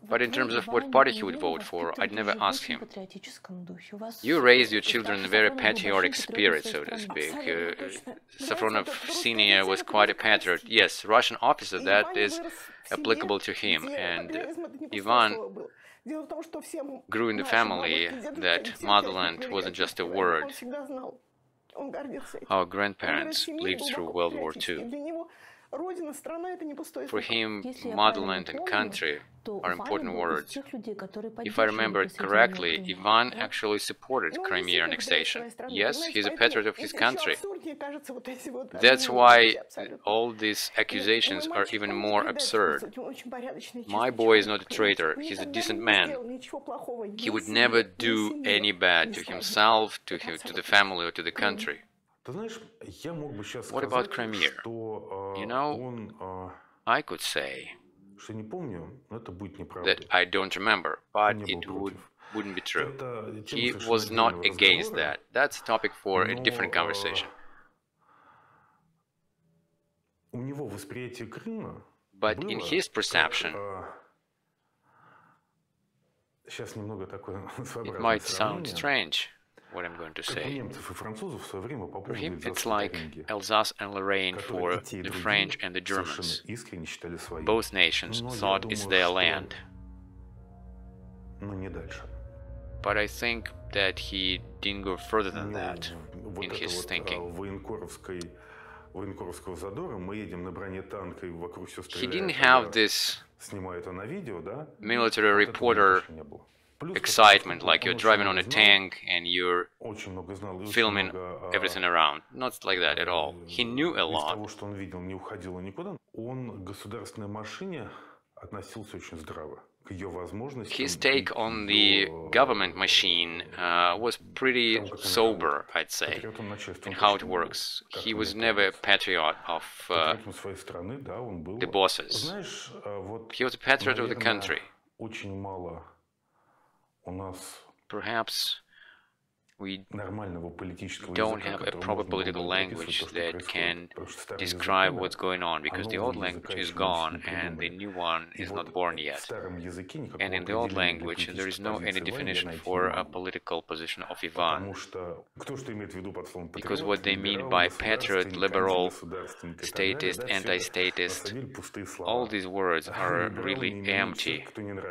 A: But in terms of what party he would vote for, I'd never ask him. You raised your children in a very patriotic spirit, so to speak. Safronov Sr. was quite a patriot. Yes, Russian officer, that is applicable to him. And Ivan grew in the family that motherland wasn't just a word. Our grandparents lived through World War II. For him, motherland and country are important words. If I remember it correctly, Ivan actually supported Crimea annexation. Yes, he's a patriot of his country. That's why all these accusations are even more absurd. My boy is not a traitor, he's a decent man. He would never do any bad to himself, to the family, or to the country. What about Crimea? You know, I could say that I don't remember, but it wouldn't be true. He was not against that. That's a topic for a different conversation. But in his perception, it might sound strange what I'm going to say. For him, it's like Alsace and Lorraine for the French and the Germans. Both nations thought it's their land. But I think that he didn't go further than that in his thinking. He didn't have this military reporter excitement, like you're driving on a tank and you're filming everything around. Not like that at all. He knew a lot. His take on the government machine was pretty sober, I'd say, and how it works. He was never a patriot of the bosses. He was a patriot of the country. Perhaps we don't have a proper political language that can describe what's going on, because the old language is gone and the new one is not born yet. And in the old language, there is no any definition for a political position of Ivan. Because what they mean by patriot, liberal, statist, anti-statist, all these words are really empty,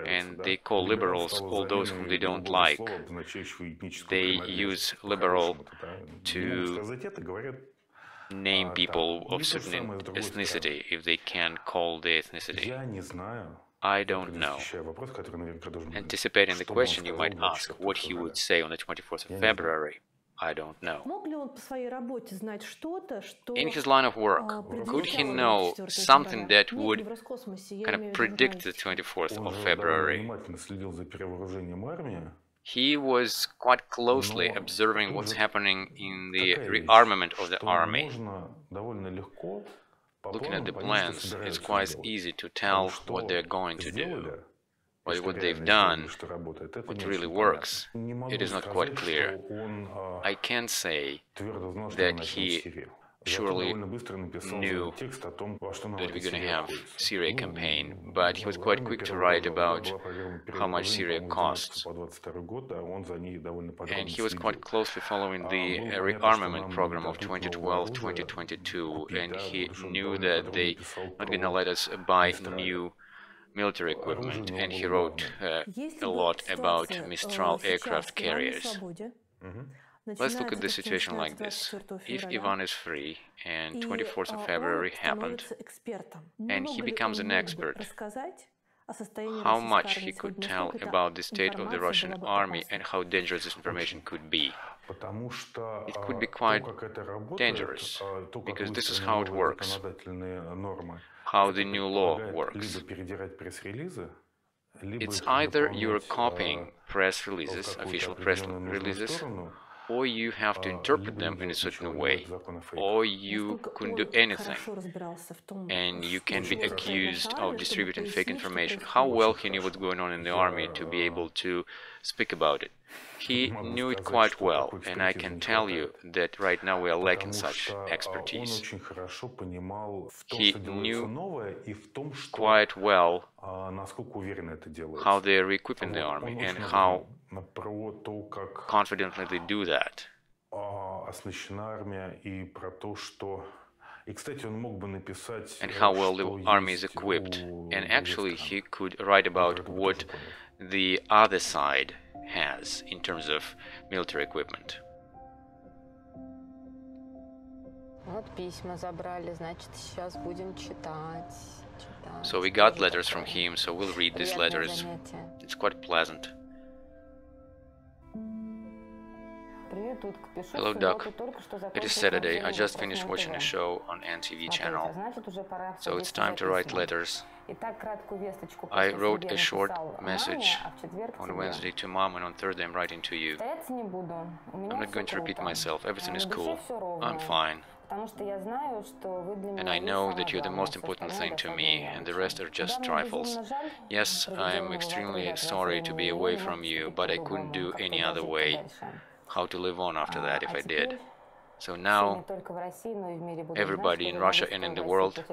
A: and they call liberals all those whom they don't like. They use liberal to name people of certain ethnicity if they can call the ethnicity. I don't know. Anticipating the question you might ask, what he would say on the 24th of February, I don't know. In his line of work, could he know something that would kind of predict the 24th of February? He was quite closely observing what's happening in the rearmament of the army. Looking at the plans, it's quite easy to tell what they're going to do. But what they've done, what really works, it is not quite clear. I can say that he surely knew that we're going to have Syria campaign, but he was quite quick to write about how much Syria costs. And he was quite closely following the rearmament program of 2012-2022, and he knew that they not going to let us buy new military equipment, and he wrote a lot about Mistral aircraft carriers. Let's look at the situation like this. If Ivan is free and 24th of February happened, and he becomes an expert, how much he could tell about the state of the Russian army and how dangerous this information could be. It could be quite dangerous, because this is how it works, how the new law works. It's either you're copying press releases, official press releases, or you have to interpret them in a certain way, or you couldn't do anything, and you can be accused of distributing fake information. How well he knew what's going on in the army to be able to speak about it? He knew it quite well, and I can tell you that right now we are lacking such expertise. He knew quite well how they are equipping the army and how confidently they do that. and how well the army is equipped. And actually, he could write about what the other side has in terms of military equipment. So we got letters from him, so we'll read these letters. It's quite pleasant. Hello, Duck. It is Saturday. I just finished watching a show on NTV channel, so it's time to write letters. I wrote a short message on Wednesday to Mom, and on Thursday I'm writing to you. I'm not going to repeat myself. Everything is cool. I'm fine. And I know that you're the most important thing to me, and the rest are just trifles. Yes, I am extremely sorry to be away from you, but I couldn't do any other way. How to live on after that if I did. So now, everybody in Russia and in the world,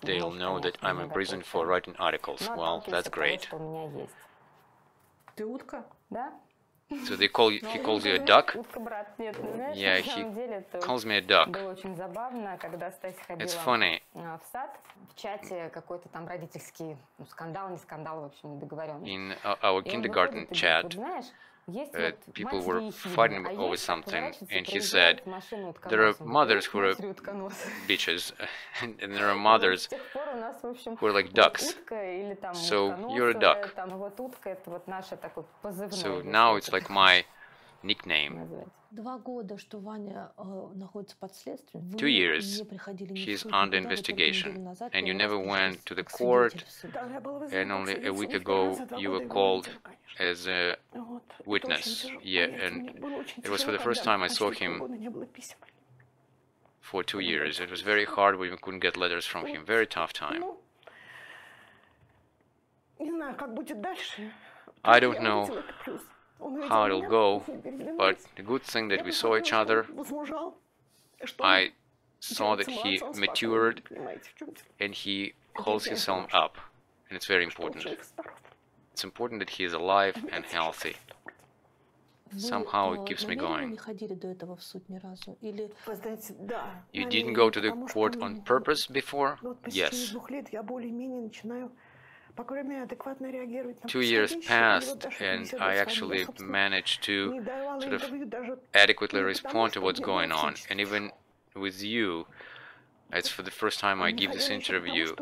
A: they'll know that I'm imprisoned for writing articles. Well, that's great. So he calls you a duck? Yeah, he calls me a duck. It's funny. In our kindergarten chat, people were fighting over something, and he said, there are mothers who are bitches, and there are mothers who are like ducks. So you're a duck. So now it's like my nickname. 2 years he's under investigation, and you never went to the court, and only a week ago you were called as a witness. Yeah, and it was for the first time I saw him for 2 years. It was very hard when we couldn't get letters from him. Very tough time. I don't know how it'll go, but the good thing that we saw each other, I saw that he matured and he holds himself up, and it's very important. It's important that he is alive and healthy. Somehow it keeps me going. You didn't go to the court on purpose before? Yes. 2 years passed, and I actually managed to sort of adequately respond to what's going on. And even with you, it's for the first time I give this interview.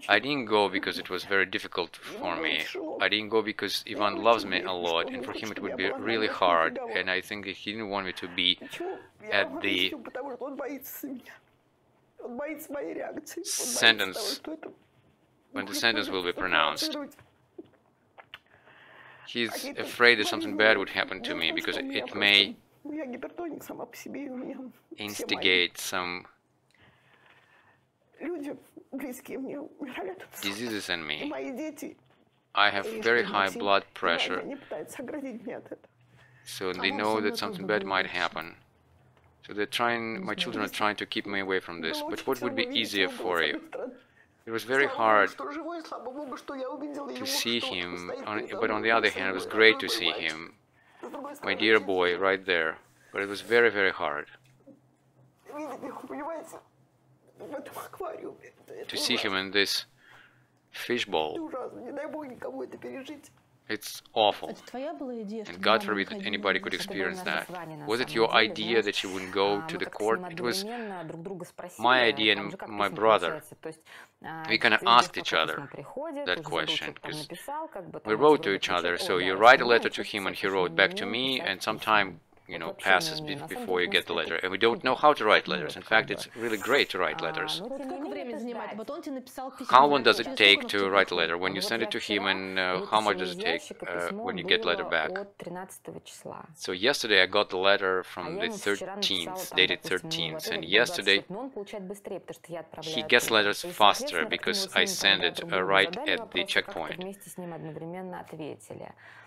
A: I didn't go because it was very difficult for me. I didn't go because Ivan loves me a lot, and for him it would be really hard, and I think that he didn't want me to be at the sentence, when the sentence will be pronounced. He's afraid that something bad would happen to me, because it may instigate some diseases in me. I have very high blood pressure, so they know that something bad might happen. So they're trying, my children are trying to keep me away from this. But what would be easier for you? It was very hard to see him, but on the other hand, it was great to see him, my dear boy, right there. But it was very, very hard to see him in this fishbowl. It's awful, and God forbid that anybody could experience that. Was it your idea that you wouldn't go to the court? It was my idea and my brother. We kind of asked each other that question, because we wrote to each other. So you write a letter to him, and he wrote back to me, and sometime, you know, passes before you get the letter, and we don't know how to write letters. In fact, it's really great to write letters. How long does it take to write a letter when you send it to him, and how much does it take when you get the letter back? So yesterday I got the letter from the 13th, dated 13th, and yesterday he gets letters faster because I send it right at the checkpoint.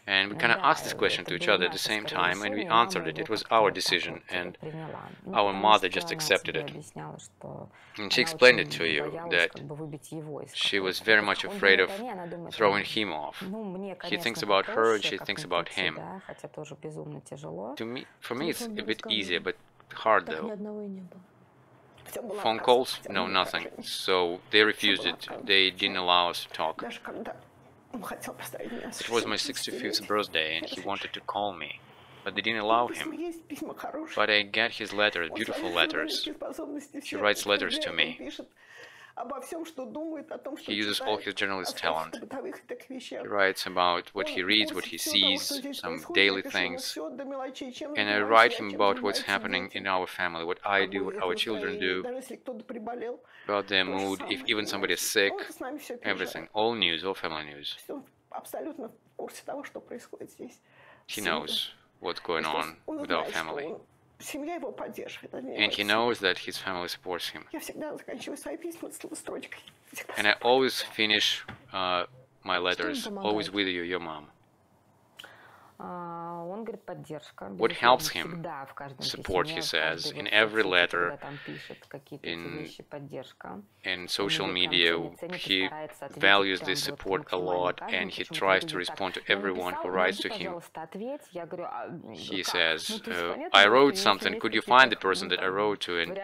A: And we kind of asked this question to each other at the same time, and we answered it. It was our decision, and our mother just accepted it. And she explained it to you, that she was very much afraid of throwing him off. He thinks about her, and she thinks about him. To me, for me, it's a bit easier, but hard
B: Так ни
A: though.
B: одного и не было.
A: Phone calls? No, nothing. So they refused it. They didn't allow us to talk. It was my 65th birthday and he wanted to call me, but they didn't allow him. But I get his letters, beautiful letters. He writes letters to me. He uses all his journalist talent. He writes about what he reads, what he sees, some daily things. And I write him about what's happening in our family, what I do, what our children do, about their mood, if even somebody is sick, everything. All news, all family news. He knows what's going on with our family. And he knows that his family supports him. And I always finish my letters, always with you, your mom. What helps him? Support, he says, in every letter, in social media. He values this support a lot, and he tries to respond to everyone who writes to him. He says, I wrote something, could you find the person that I wrote to and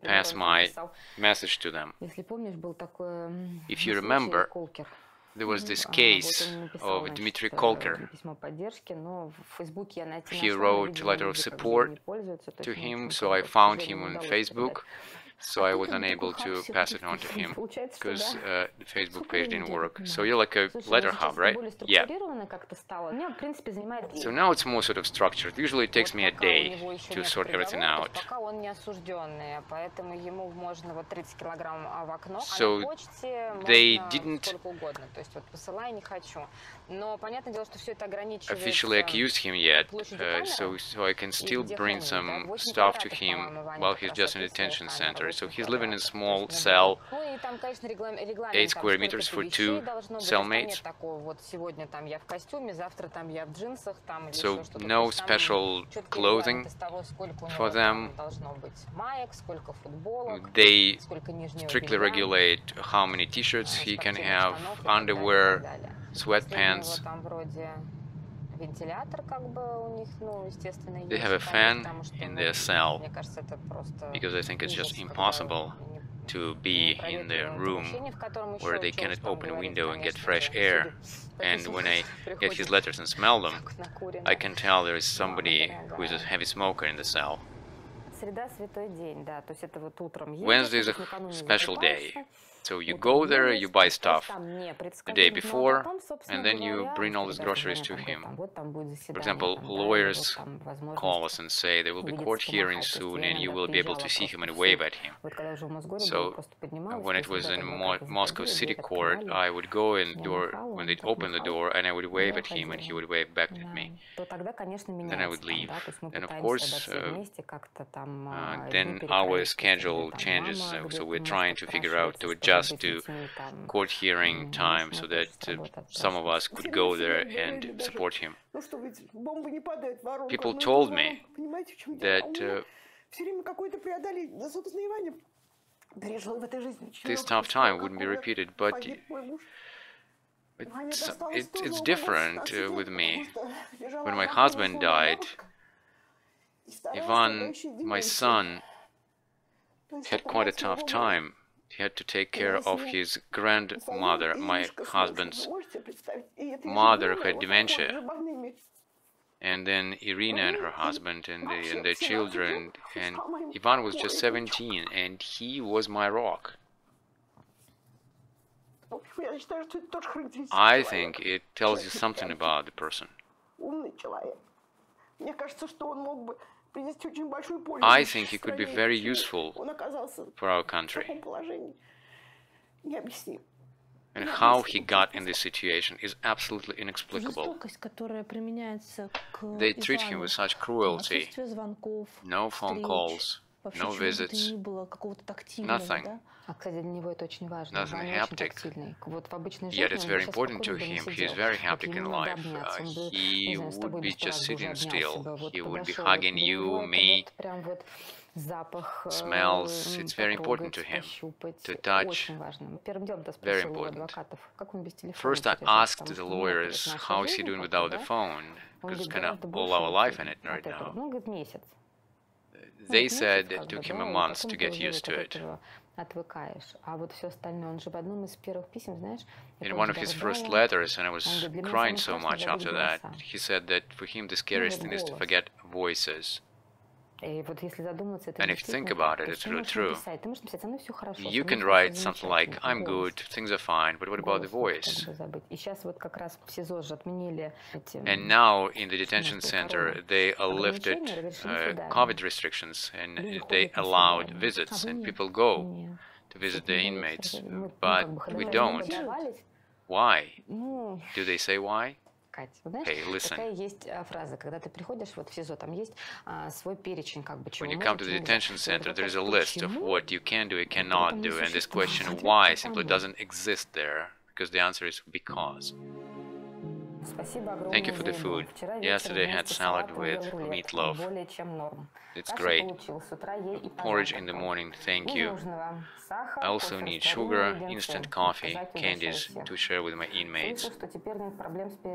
A: pass my message to them? If you remember, there was this case of Dmitry Kolker. He wrote a letter of support to him, so I found him on Facebook. So I was unable to pass it on to him because the Facebook page didn't work. So you're like a letter hub, right? Yeah. So now it's more sort of structured. Usually it takes me a day to sort everything out. So they didn't officially accuse him yet, so I can still bring some stuff to him while he's just in a detention center. So he's living in a small cell, 8 square meters for 2 cellmates. So no special clothing for them. They strictly regulate how many t-shirts he can have, underwear, sweatpants. They have a fan in their cell because I think it's just impossible to be in the room where they cannot open a window and get fresh air. And when I get his letters and smell them, I can tell there is somebody who is a heavy smoker in the cell. Wednesday is a special day. So you go there, you buy stuff the day before, and then you bring all these groceries to him. For example, lawyers call us and say there will be court hearings soon and you will be able to see him and wave at him. So when it was in Moscow City Court, I would go in the door, when they'd open the door, and I would wave at him and he would wave back at me. Then I would leave. And of course, then our schedule changes, so we're trying to figure out to adjust to court hearing time so that some of us could go there and support him. People told me that this tough time wouldn't be repeated, but it's different with me. When my husband died, Ivan, my son, had quite a tough time. He had to take care of his grandmother, my husband's mother, who had dementia, and then Irina and her husband and their children, and Ivan was just 17, and he was my rock. I think it tells you something about the person. I think he could be very useful for our country. And how he got in this situation is absolutely inexplicable. They treat him with such cruelty. No phone calls, no visits, nothing. Nothing haptic. Yet it's very important to him. He is very haptic in life. He would be just sitting still. He would be hugging you, me. Smells. It's very important to him. To touch. Very important. First I asked the lawyers, how is he doing without the phone? Because it's kind of all our life in it right now. They said it took him a month to get used to it. In one of his first letters, and I was crying so much after that, he said that for him the scariest thing is to forget voices. And if you think about it, it's really true. You can write something like, I'm good, things are fine, but what about the voice? And now in the detention center, they lifted COVID restrictions and they allowed visits and people go to visit the inmates, but we don't. Why? Do they say why? Hey, listen. When you come to the detention center, there is a list of what you can do and cannot do, and this question why simply doesn't exist there, because the answer is because. Thank you for the food. Yesterday I had salad with meatloaf. It's great. Porridge in the morning, thank you. I also need sugar, instant coffee, candies to share with my inmates.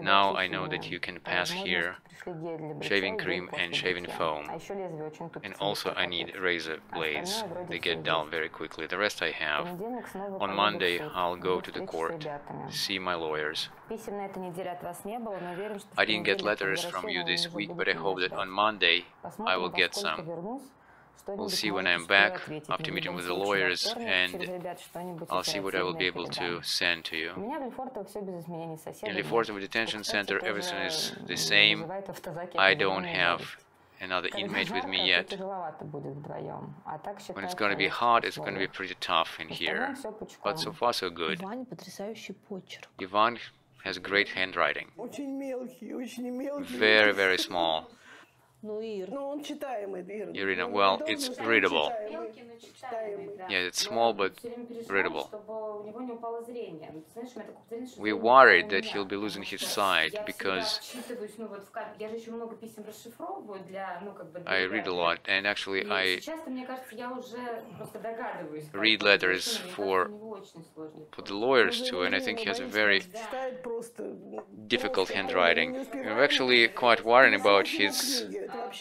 A: Now I know that you can pass here shaving cream and shaving foam. And also I need razor blades. They get dull very quickly. The rest I have. On Monday I'll go to the court, see my lawyers. I didn't get letters from you this week, but I hope that on Monday I will get some. We'll see when I'm back after meeting with the lawyers, and I'll see what I will be able to send to you. In Lefortovo detention center, everything is the same. I don't have another inmate with me yet. When it's going to be hot, it's going to be pretty tough in here. But so far, so good. Ivan has great handwriting. Very, very small. Irina, well, it's readable. Yeah, it's small but readable. We worried that he'll be losing his sight because I read a lot, and actually I read letters for the lawyers too, and I think he has a very difficult handwriting. We're actually quite worried about his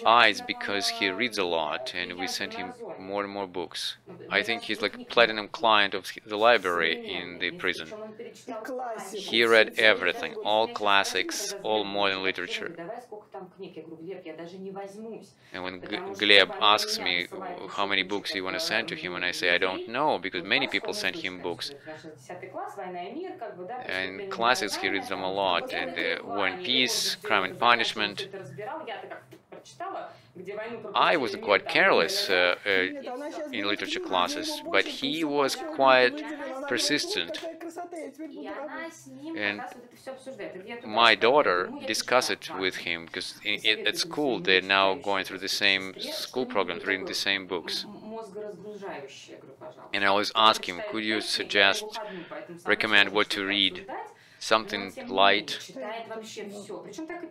A: eyes because he reads a lot, and we sent him more and more books. I think he's like a platinum client of the library in the prison. He read everything, all classics, all modern literature. And when Gleb asks me how many books you want to send to him, and I say I don't know, because many people send him books. And classics, he reads them a lot, and War and Peace, Crime and Punishment. I was quite careless in literature classes, but he was quite persistent. And my daughter discussed it with him, because at school they're now going through the same school programs, reading the same books. And I always ask him, could you recommend what to read? Something light.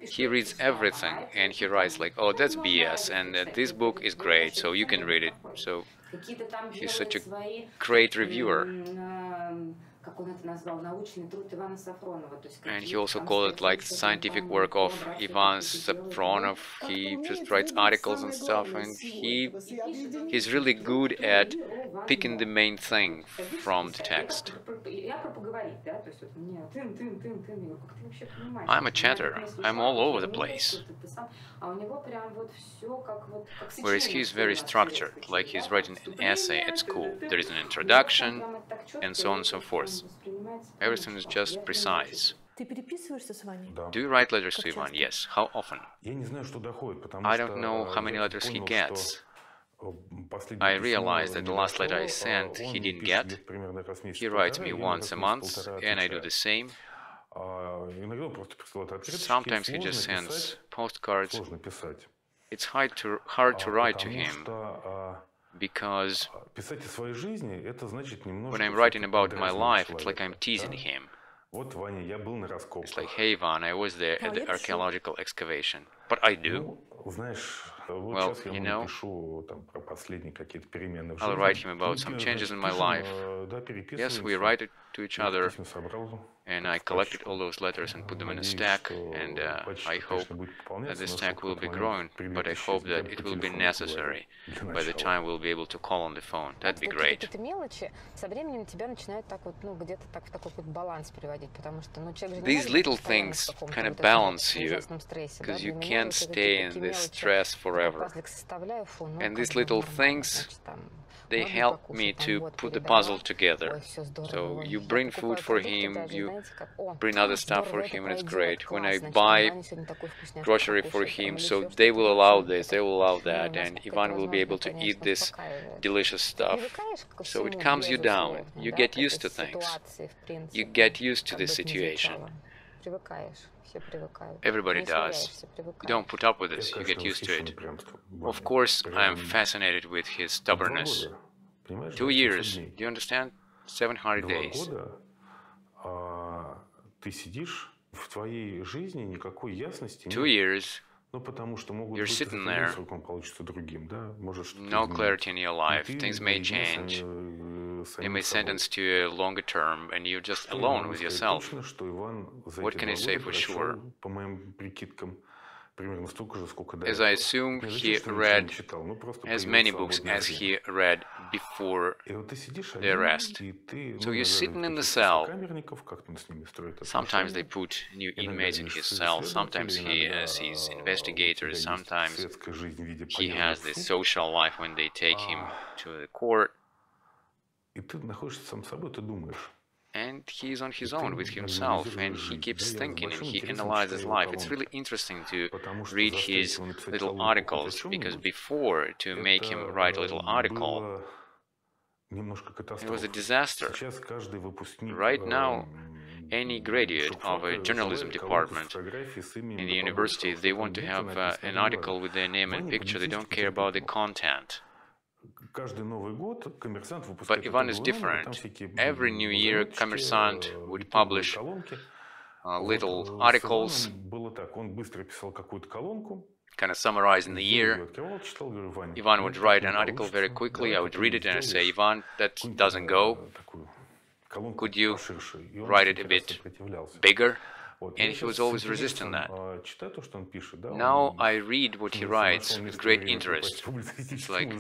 A: He reads everything, and he writes like, oh, that's BS, and this book is great, so you can read it. So he's such a great reviewer. And he also called it like scientific work of Ivan Safronov. He just writes articles and stuff, and he's really good at picking the main thing from the text. I'm a chatter. I'm all over the place. Whereas he's very structured, like he's writing an essay at school. There is an introduction, and so on and so forth. Everything is just precise. Do you write letters to Ivan? Yes. How often? I don't know how many letters he gets. I realized that the last letter I sent he didn't get. He writes me once a month, and I do the same. Sometimes he just sends postcards. It's hard to write to him, because when I'm writing about my life, it's like I'm teasing him. It's like, hey, Ivan, I was there at the archaeological excavation. But I do. Well, you know, I'll write him about some changes in my life. Yes, we write it to each other, and I collected all those letters and put them in a stack, and I hope that this stack will be growing, but I hope that it will be necessary by the time we'll be able to call on the phone. That'd be great. These little things kind of balance you, because you can't stay in this stress forever. And these little things, they help me to put the puzzle together. So you bring food for him, you bring other stuff for him, and it's great. When I buy grocery for him, so they will allow this, they will allow that, and Ivan will be able to eat this delicious stuff. So it calms you down. You get used to things. You get used to this situation. Everybody does. You don't put up with this, you get used to it. Of course, I am fascinated with his stubbornness. 2 years, do you understand? 700 days. 2 years, you're sitting there, no clarity in your life, things may change, they may sentence to a longer term, and you're just alone with yourself. What can I say for sure? As I assume, he read as many books as he read before the arrest. So you're sitting in the cell. Sometimes they put new inmates in his cell, sometimes he sees investigators, sometimes he has this social life when they take him to the court. And he's on his own with himself, and he keeps thinking, and he analyzes life. It's really interesting to read his little articles, because before, to make him write a little article, it was a disaster. Right now, any graduate of a journalism department in the university, they want to have an article with their name and picture. They don't care about the content. But Ivan is different. Every new year, Kommersant would publish little articles, kind of summarizing the year. Ivan would write an article very quickly. I would read it and I'd say, Ivan, that doesn't go. Could you write it a bit bigger? And he was always resisting that. Now I read what he writes with great interest. It's like,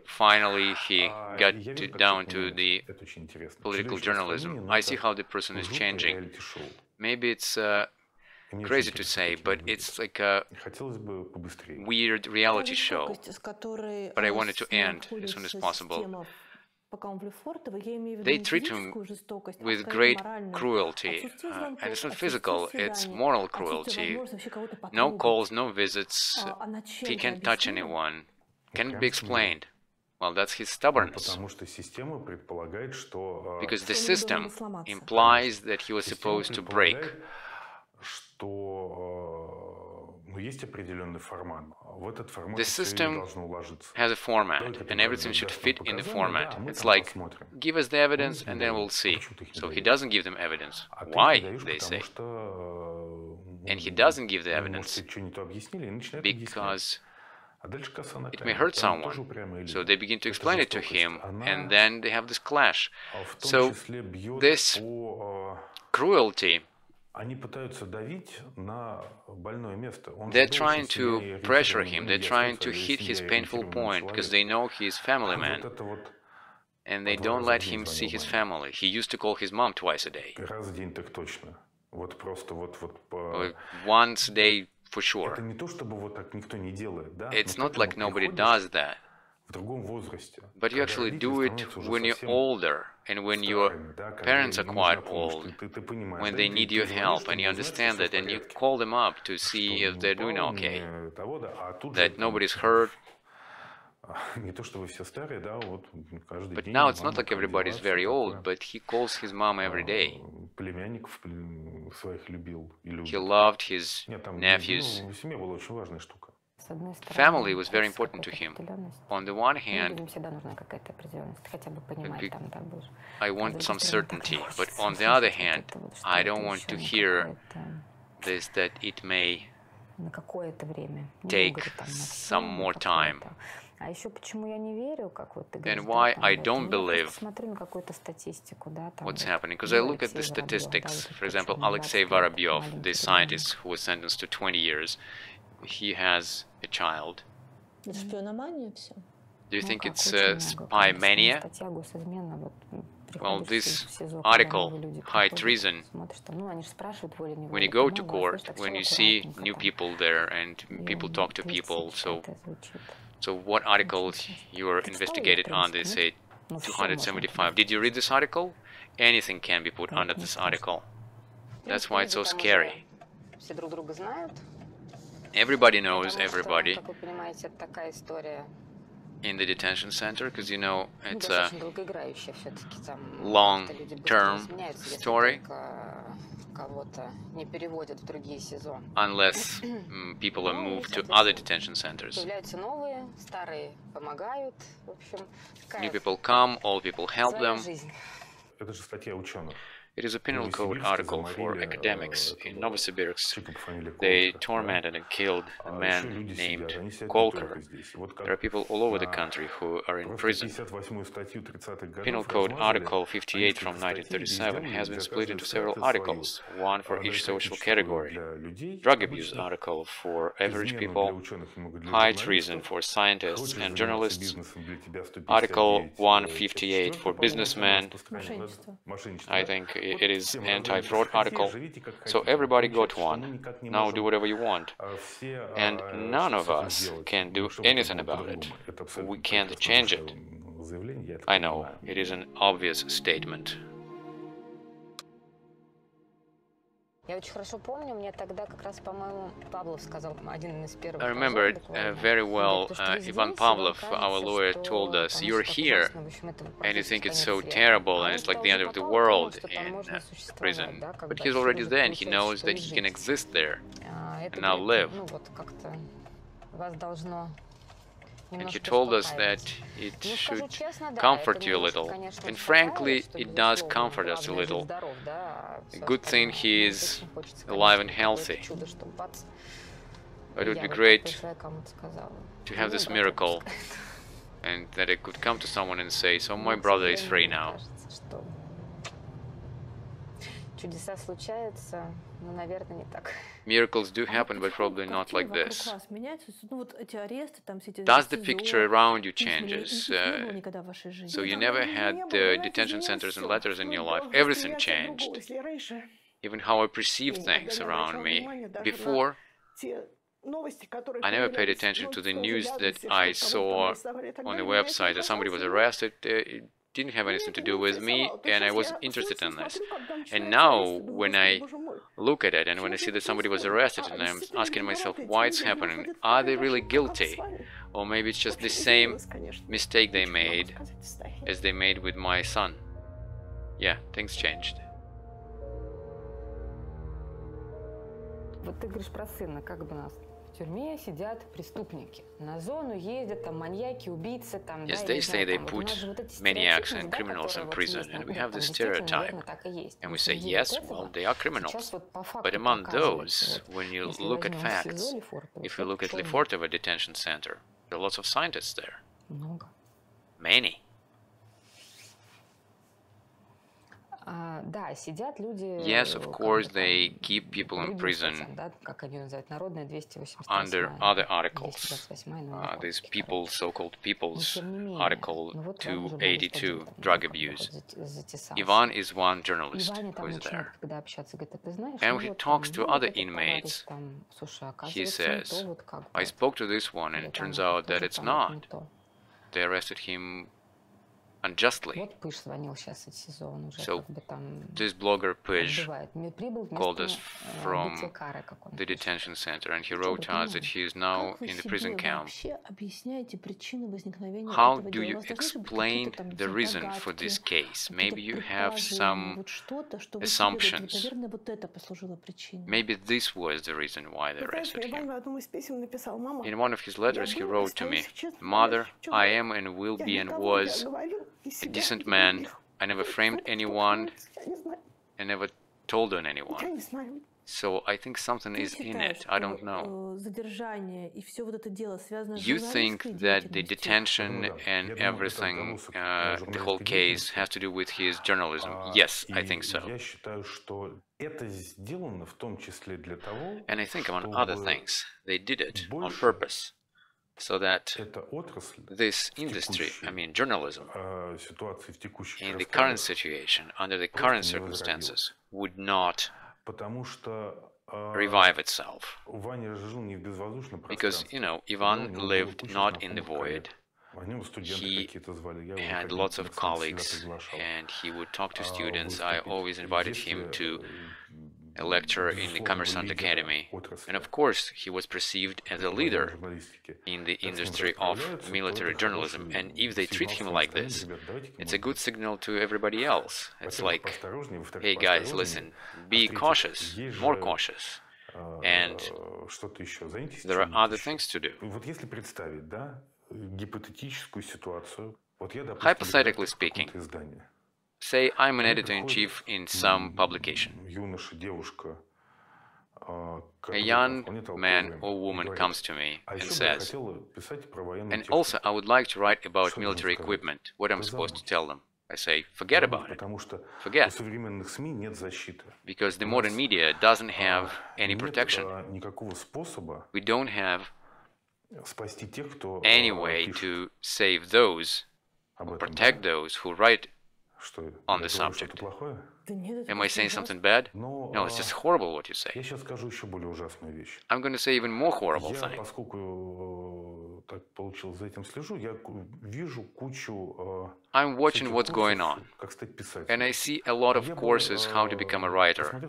A: finally he got down to the political journalism. I see how the person is changing. Maybe it's crazy to say, but it's like a weird reality show. But I want it to end as soon as possible. They treat him with great cruelty, and it's not physical, it's moral cruelty. No calls, no visits, he can't touch anyone, can't be explained. Well, that's his stubbornness. Because the system implies that he was supposed to break. The system has a format, and everything should fit in the format. It's like, give us the evidence and then we'll see. So he doesn't give them evidence. Why, they say. And he doesn't give the evidence because it may hurt someone. So they begin to explain it to him, and then they have this clash. So this cruelty, they're trying to pressure him, they're trying to hit his painful point, because they know he's family man. And they don't let him see his family. He used to call his mom twice a day. Once a day for sure. It's not like nobody does that. But you actually do it when you're older, and when your parents are quite old, when they need your help, and you understand that, and you call them up to see if they're doing okay, that nobody's hurt. But now it's not like everybody's very old, but he calls his mom every day. He loved his nephews. Family was very important to him. On the one hand, I want some certainty, but on the other hand, I don't want to hear this, that it may take some more time. And why I don't believe what's happening, because I look at the statistics. For example, Alexei Vorobyov, the scientist who was sentenced to 20 years, he has a child. Do you think it's spy mania? Well, this article, High Treason, when you go to court, when you see new people there and people talk to people, so what articles you are investigated on, they say 275. Did you read this article? Anything can be put under this article. That's why it's so scary. Everybody knows everybody in the detention center, because you know it's a long-term story, unless people are moved to other detention centers. New people come, old people help them. It is a penal code article for academics. In Novosibirsk, they tormented and killed a man named Kolker. There are people all over the country who are in prison. Penal Code Article 58 from 1937 has been split into several articles, one for each social category. Drug abuse article for average people, high treason for scientists and journalists, Article 158 for businessmen. I think it is anti-fraud article, so everybody got one. Now do whatever you want. And none of us can do anything about it. We can't change it. I know, it is an obvious statement. I remember very well, Ivan Pavlov, our lawyer, told us, "You're here, and you think it's so terrible, and it's like the end of the world in prison." But he's already there, and he knows that he can exist there, and now live. And he told us that it should comfort you a little. And frankly, it does comfort us a little. A good thing he is alive and healthy. But it would be great to have this miracle, and that it could come to someone and say, "So my brother is free now." Miracles do happen, but probably not like this. Does the picture around you changes? So you never had the detention centers and letters in your life. Everything changed. Even how I perceive things around me. Before, I never paid attention to the news that I saw on the website that somebody was arrested. It didn't have anything to do with me, and I wasn't interested in this. And now, when I look at it, and when I see that somebody was arrested, and I'm asking myself why it's happening, are they really guilty? Or maybe it's just the same mistake they made as they made with my son. Yeah, things changed. Yes, they say they put maniacs and criminals in prison, and we have this stereotype. And we say, yes, well, they are criminals. But among those, when you look at facts, if you look at Lefortovo detention center, there are lots of scientists there. Many. Yes, of course, they keep people in prison under other articles. This people, so-called People's Article 282, drug abuse. Ivan is one journalist who is there. And when he talks to other inmates, he says, "I spoke to this one, and it turns out that it's not. They arrested him unjustly." So this blogger Pizh called us from the detention center, and he wrote to us that he is now in the prison camp. How do you explain the reason for this case? Maybe you have some assumptions. Maybe this was the reason why they arrested him. In one of his letters he wrote to me, "Mother, I am and will be and was a decent man. I never framed anyone. I never told on anyone. So I think something is in it. I don't know. You think that the detention and everything, the whole case, has to do with his journalism? Yes, I think so. And I think, among other things, they did it on purpose, so that this industry, I mean journalism, in the current situation, under the current circumstances, would not revive itself. Because, you know, Ivan lived not in the void. He had lots of colleagues and he would talk to students. I always invited him to a lecture in the Kommersant Academy. And of course, he was perceived as a leader in the industry of military journalism. And if they treat him like this, it's a good signal to everybody else. It's like, hey guys, listen, be cautious, more cautious. And there are other things to do. Hypothetically speaking, say I'm an editor-in-chief in some publication. A young man or woman comes to me and says, and also I would like to write about military equipment. What am I supposed to tell them? I say, forget about it. Forget. Because the modern media doesn't have any protection. We don't have any way to save those, or protect those who write on the subject. Am I saying something bad? No, it's just horrible what you say. I'm going to say even more horrible thing. I'm watching what's going on, and I see a lot of courses how to become a writer.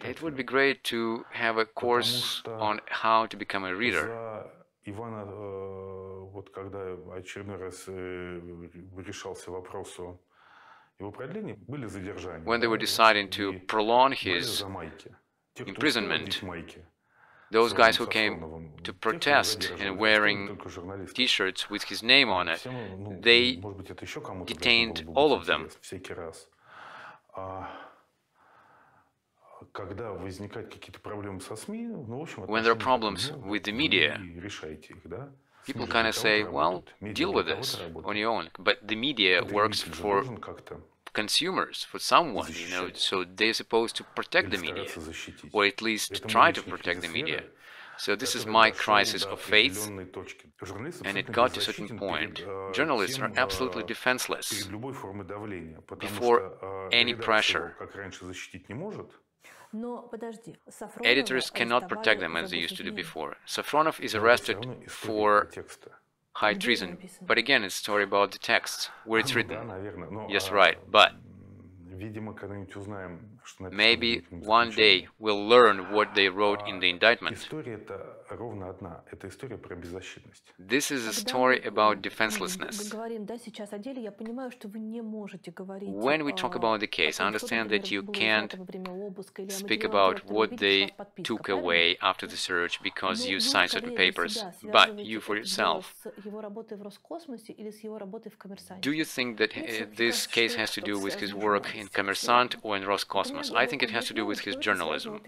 A: It would be great to have a course on how to become a reader. When they were deciding to prolong his imprisonment, those guys who came to protest and wearing t-shirts with his name on it, they detained all of them. When there are problems with the media, people kind of say, well, deal with this on your own. But the media works for consumers, for someone, you know, so they're supposed to protect the media, or at least try to protect the media. So this is my crisis of faith, and it got to a certain point. Journalists are absolutely defenseless before any pressure. Editors cannot protect them as they used to do before. Safronov is arrested for high treason, but again, it's a story about the text, where it's written. Yes, right, but maybe one day we'll learn what they wrote in the indictment. This is a story about defenselessness. When we talk about the case, I understand that you can't speak about what they took away after the search because you signed certain papers, but you for yourself, do you think that this case has to do with his work in Kommersant or in Roscosmos? I think it has to do with his journalism.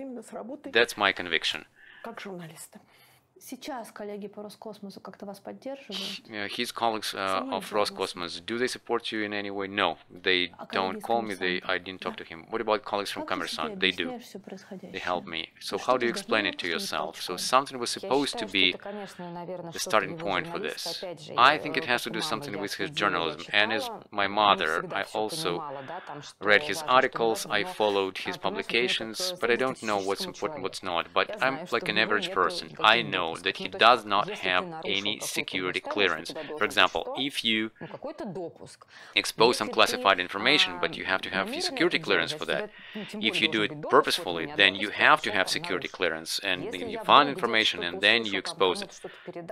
A: That's my conviction. His colleagues of Roscosmos, do they support you in any way? No, they don't call me, I didn't talk to him. What about colleagues from Kommersant? They do. They help me. So how do you explain it to yourself? So something was supposed to be the starting point for this. I think it has to do something with his journalism. And as my mother, I also read his articles, I followed his publications, but I don't know what's important, what's not. But I'm like an average person. I know that he does not have any security clearance. For example, if you expose some classified information, but you have to have security clearance for that. If you do it purposefully, then you have to have security clearance, and you find information and then you expose it.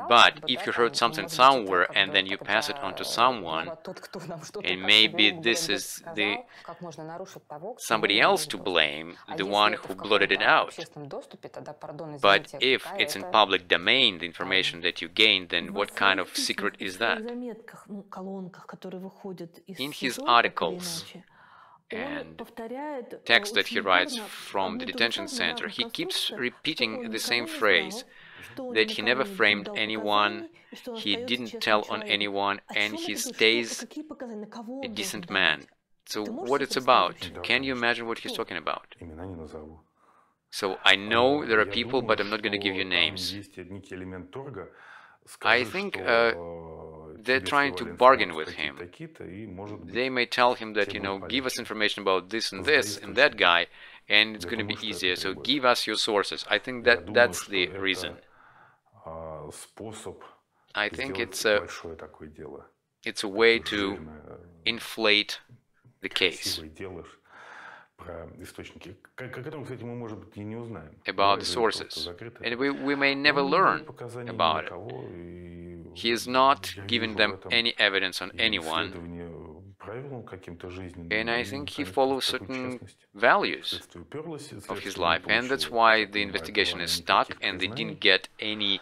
A: But if you heard something somewhere and then you pass it on to someone, and maybe this is somebody else to blame, the one who blotted it out. But if it's in public domain, the information that you gain, then what kind of secret is that? In his articles, and text that he writes from the detention center, he keeps repeating the same phrase, that he never framed anyone, he didn't tell on anyone, and he stays a decent man. So what it's about? Can you imagine what he's talking about? So I know there are people, but I'm not going to give you names. I think they're trying to bargain with him. They may tell him that, you know, give us information about this and that guy, and it's going to be easier. So give us your sources. I think that that's the reason. I think it's a way to inflate the case about the sources, and we may never learn about it. He is not giving them any evidence on anyone, and I think he follows certain values of his life, and that's why the investigation is stuck, and they didn't get any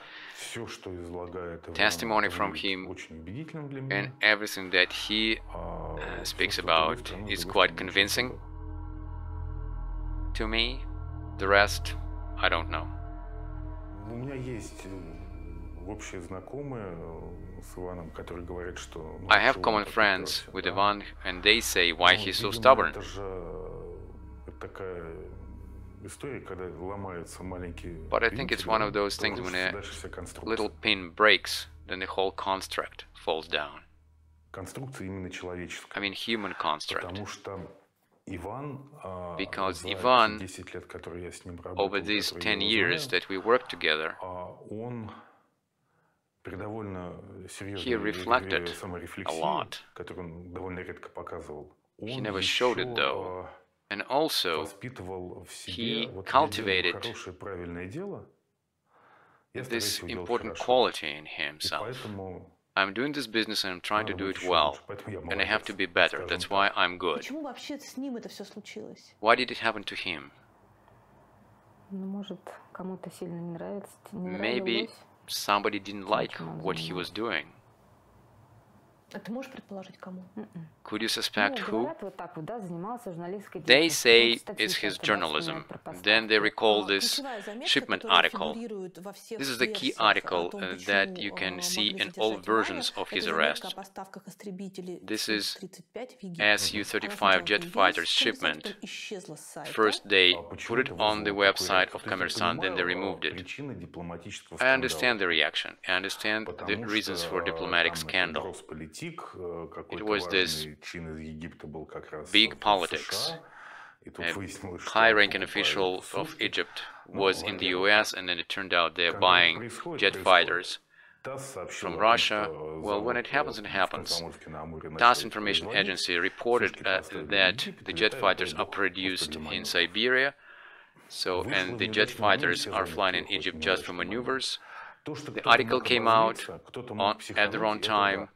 A: testimony from him, and everything that he speaks about is quite convincing to me. The rest, I don't know. I have common friends with Ivan, and they say why he's so stubborn. But I think it's one of those things when a little pin breaks, then the whole construct falls down. I mean human construct. Because Ivan, over these 10 years that we worked together, he reflected a lot. He never showed it though. And also, he cultivated this important quality in himself. I'm doing this business and I'm trying to do it well, and I have to be better. That's why I'm good. Why did it happen to him? Maybe somebody didn't like what he was doing. Could you suspect who? They say it's his journalism. Then they recall this shipment article. This is the key article that you can see in all versions of his arrest. This is Su-35 jet fighter shipment. First they put it on the website of Kommersant, then they removed it. I understand the reaction. I understand the reasons for diplomatic scandal. It was this big politics. A high-ranking official of Egypt was in the US, and then it turned out they're buying jet fighters from Russia. Well, when it happens, it happens. TASS information agency reported that the jet fighters are produced in Siberia, and the jet fighters are flying in Egypt just for maneuvers. The article came out at the wrong time.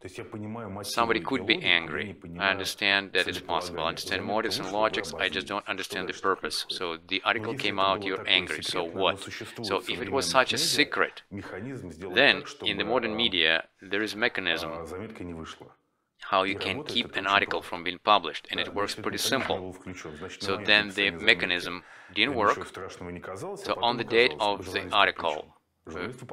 A: Somebody could be angry. I understand that it's possible. I understand motives and logics. I just don't understand the purpose. So the article came out, you're angry. So what? So if it was such a secret, then in the modern media there is a mechanism how you can keep an article from being published, and it works pretty simple. So then the mechanism didn't work. So on the date of the article,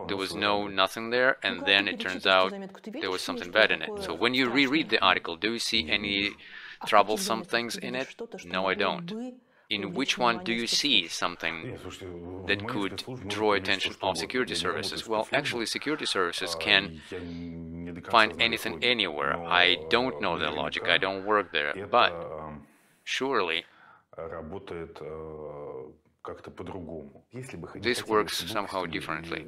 A: there was nothing there, and then it turns out there was something bad in it. So when you reread the article, do you see any troublesome things in it? No, I don't. In which one do you see something that could draw attention of security services? Well, actually, security services can find anything anywhere. I don't know their logic. I don't work there. But surely this works somehow differently.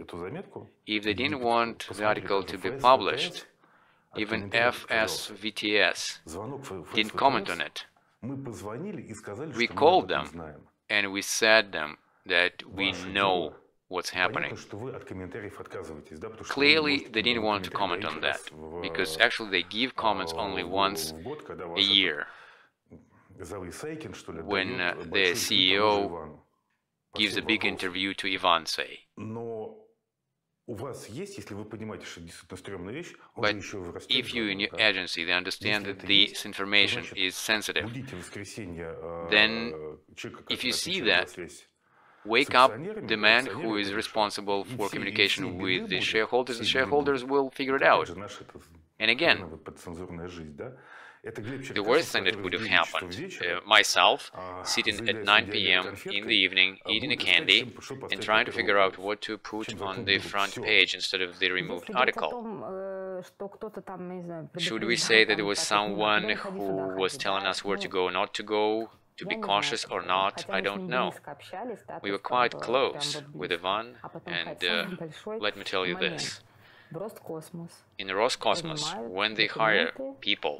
A: If they didn't want the article to be published, even FSVTS didn't comment on it. We called them and we said them that we know what's happening. Clearly, they didn't want to comment on that, because actually they give comments only once a year, when the CEO gives a big interview to Ivan, say. But if you in your agency they understand that this information is sensitive, then if you see that, wake up the man who is responsible for communication with the shareholders will figure it out. And again, the worst thing that would have happened, myself sitting at 9 p.m. in the evening, eating a candy, and trying to figure out what to put on the front page instead of the removed article. Should we say that there was someone who was telling us where to go, not to go, to be cautious or not? I don't know. We were quite close with Ivan, and let me tell you this. In Roscosmos, when they hire people,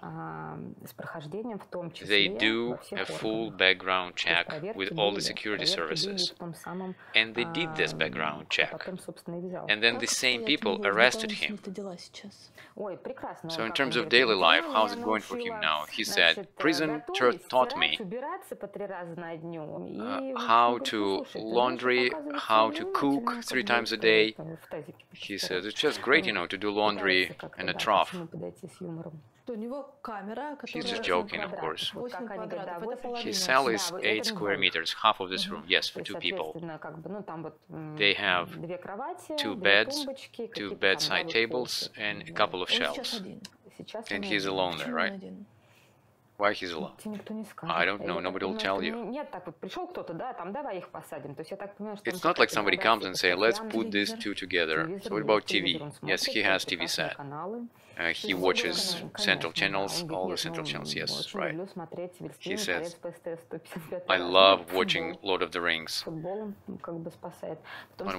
A: they do a full background check with all the security services. And they did this background check. And then the same people arrested him. So in terms of daily life, how's it going for him now? He said, prison taught me how to laundry, how to cook 3 times a day. He said, it's just great, you know, to do laundry in a trough. He's just joking, of course. His cell is 8 square meters, half of this room, yes, for 2 people. They have 2 beds, 2 bedside tables, and a couple of shelves. And he's alone there, right? Why he's alone? I don't know, nobody will tell you. It's not like somebody comes and says, let's put these 2 together. So what about TV? Yes, he has TV set. He watches central channels, all the central channels, yes, right. He says, I love watching Lord of the Rings on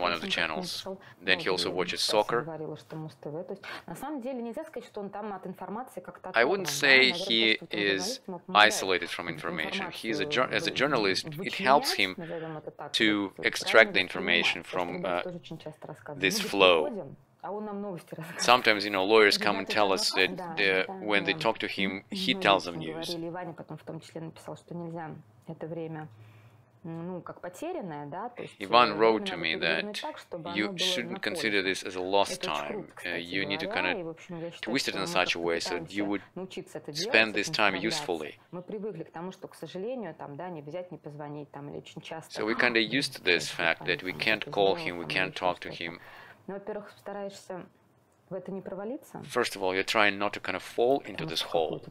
A: one of the channels. Then he also watches soccer. I wouldn't say he is isolated from information. As a journalist, it helps him to extract the information from this flow. Sometimes, you know, lawyers come and tell us that when they talk to him, he tells them news. Ivan wrote to me that you shouldn't consider this as a lost time. You need to kind of twist it in such a way so that you would spend this time usefully. So we kind of used to this fact that we can't call him, we can't talk to him. First of all, you're trying not to kind of fall into this hole.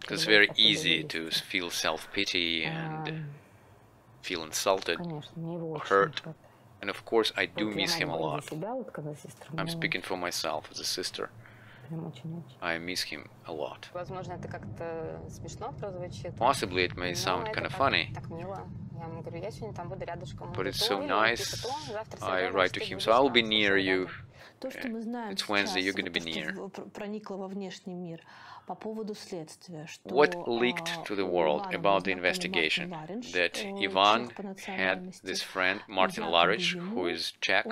A: It's very easy to feel self-pity and feel insulted, hurt. And of course, I do miss him a lot. I'm speaking for myself as a sister. I miss him a lot. Possibly it may sound kind of funny, but it's so nice. I write to him, so I'll be near you. It's Wednesday, you're going to be near. What leaked to the world about the investigation? That Ivan had this friend, Martin Larich, who is Czech,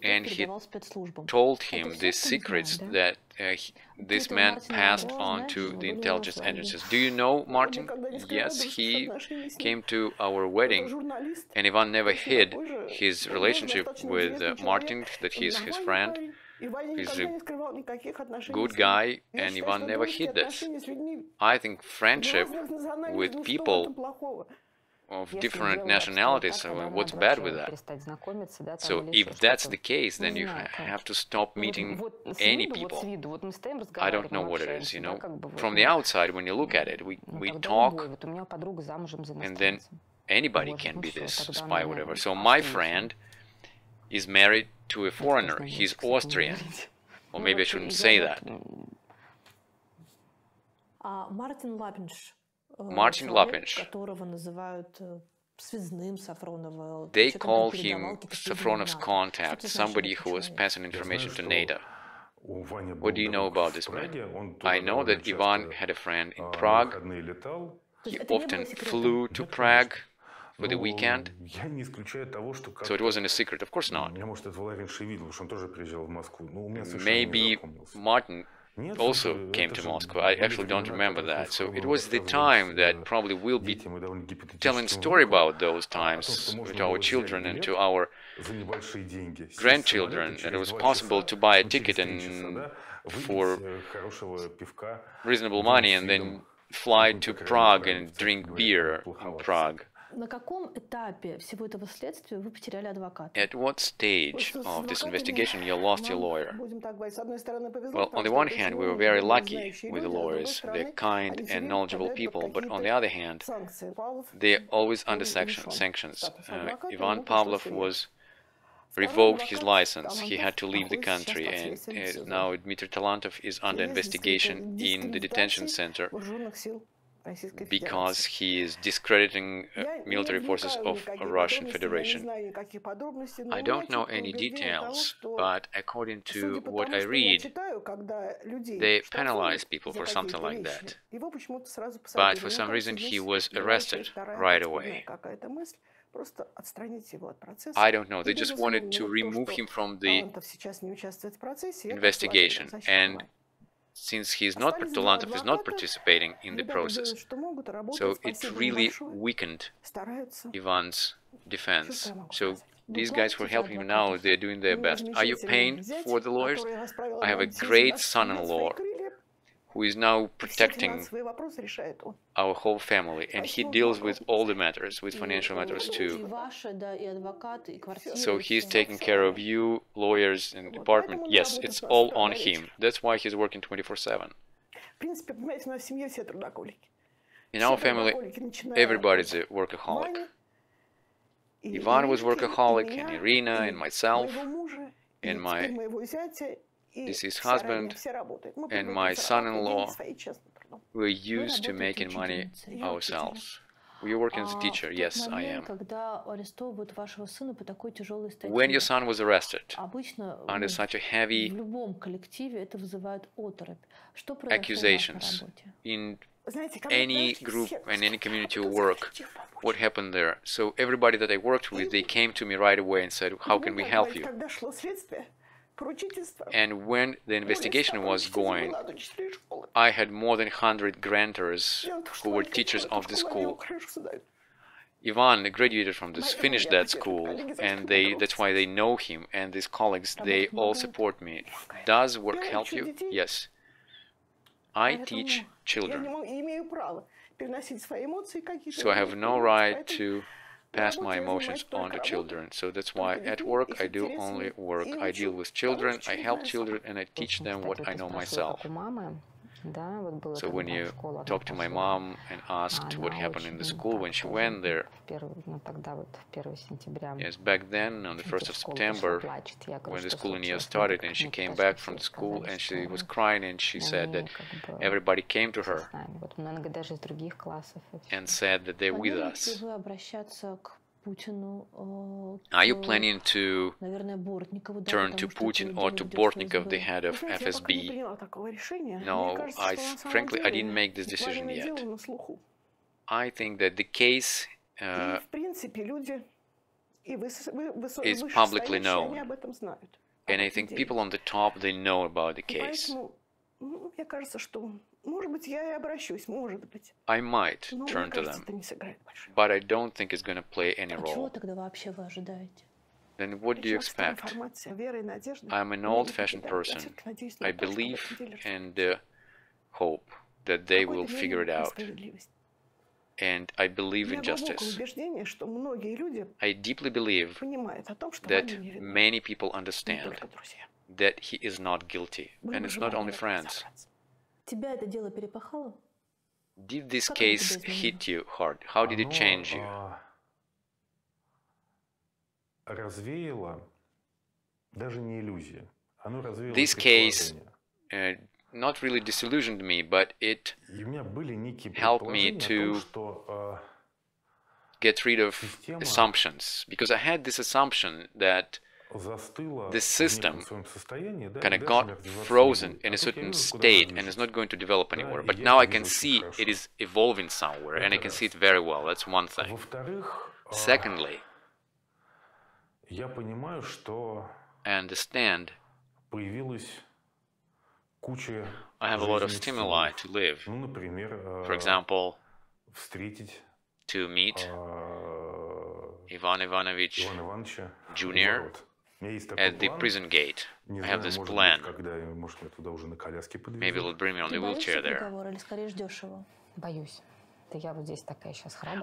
A: and he told him the secrets that this man passed on to the intelligence agencies. Do you know Martin? Yes, he came to our wedding, and Ivan never hid his relationship with Martin, that he's his friend. He's a good guy, and Ivan never hid this. I think friendship with people of different nationalities, what's bad with that? So if that's the case, then you have to stop meeting any people. I don't know what it is, you know. From the outside, when you look at it, we talk, and then anybody can be this spy, whatever. So my friend is married to a foreigner. He's Austrian. Or maybe I shouldn't say that. Martin Lapinch. They call him Safronov's contact, somebody who was passing information to NATO. What do you know about this man? I know that Ivan had a friend in Prague. He often flew to Prague for the weekend. So it wasn't a secret, of course not. Maybe Martin also came to Moscow. I actually don't remember that. So it was the time that probably we'll be telling story about those times to our children and to our grandchildren, that it was possible to buy a ticket and for reasonable money and then fly to Prague and drink beer in Prague.
B: На каком этапе всего этого следствия вы потеряли адвоката?
A: At what stage of this investigation you lost your lawyer? Well, on the one hand, we were very lucky with the lawyers. They're kind and knowledgeable people, but on the other hand, they're always under sanctions. Ivan Pavlov was revoked his license. He had to leave the country, and now Dmitry Talantov is under investigation in the detention center because he is discrediting military forces of Russian Federation. I don't know any details, but according to what I read, they penalize people for something like that. But for some reason he was arrested right away. I don't know, they just wanted to remove him from the investigation, and since Talantov is not participating in the process, so it really weakened Ivan's defense. So these guys who are helping him now, they're doing their best. Are you paying for the lawyers? I have a great son-in-law who is now protecting our whole family, and he deals with all the matters, with financial matters too. So he's taking care of you, lawyers, and department. Yes, it's all on him. That's why he's working 24/7. In our family, everybody's a workaholic. Ivan was workaholic, and Irina, and myself, and my deceased husband, and my son-in-law. We're used to making money ourselves. You're working as a teacher. Yes, I am. When your son was arrested under such a heavy accusations in any group and any community of work, what happened there? So everybody that I worked with, they came to me right away and said, how can we help you? And when the investigation was going, I had more than 100 grantors who were teachers of the school. Ivan graduated from this, finished that school, and that's why they know him, and these colleagues, they all support me. Does work help you? Yes. I teach children, so I have no right to pass my emotions on to children. So that's why at work I do only work. I deal with children, I help children, and I teach them what I know myself. So when you talk to my mom and asked what happened in the school when she went there, yes, back then on the 1st of September, when the schooling year started, and she came back from the school and she was crying, and she said that everybody came to her and said that they're with us. Are you planning to turn to Putin or to Bortnikov, the head of FSB? No, frankly, I didn't make this decision yet. I think that the case is publicly known, and I think people on the top, they know about the case. I might turn to them, but I don't think it's going to play any role. Then what do you expect? I'm an old-fashioned person. I believe and hope that they will figure it out. And I believe in justice. I deeply believe that many people understand that he is not guilty, and it's not only friends. Did this case hit you hard? How did it change you? This case not really disillusioned me, but it helped me to get rid of assumptions, because I had this assumption that the system kind of got frozen in a certain state and is not going to develop anymore. But now I can see it is evolving somewhere, and I can see it very well. That's one thing. Secondly, I understand I have a lot of stimuli to live. For example, to meet Ivan Ivanovich Jr. at the prison gate. I have this plan. Maybe he'll bring me on the wheelchair there.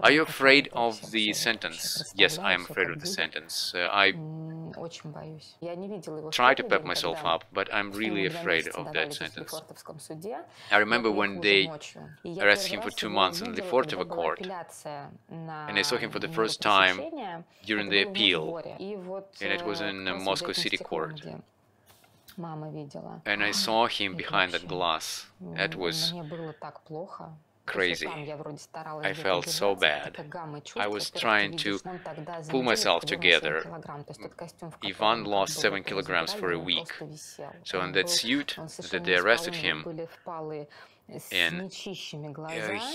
A: Are you afraid of the sentence? Yes, I am afraid of the sentence. I try to pep myself up, but I'm really afraid of that sentence. I remember when they arrested him for 2 months in the Lefortovo court, and I saw him for the first time during the appeal, and it was in Moscow City Court. And I saw him behind that glass. That was crazy. I felt so bad. I was trying to pull myself together. Ivan lost 7 kilograms for a week. So in that suit that they arrested him in,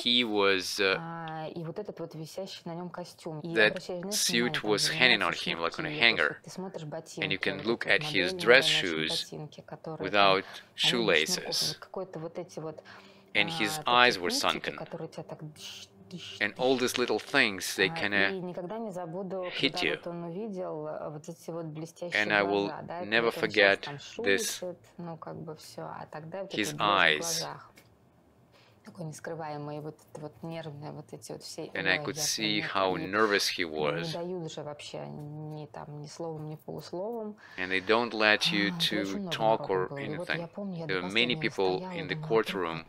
A: he was, that suit was hanging on him like on a hanger. And you can look at his dress shoes without shoelaces. And his eyes were sunken. And all these little things, they kind of hit you. And I will never forget this, his eyes. And I could see how nervous he was. And they don't let you to talk or anything. There were many people in the courtroom.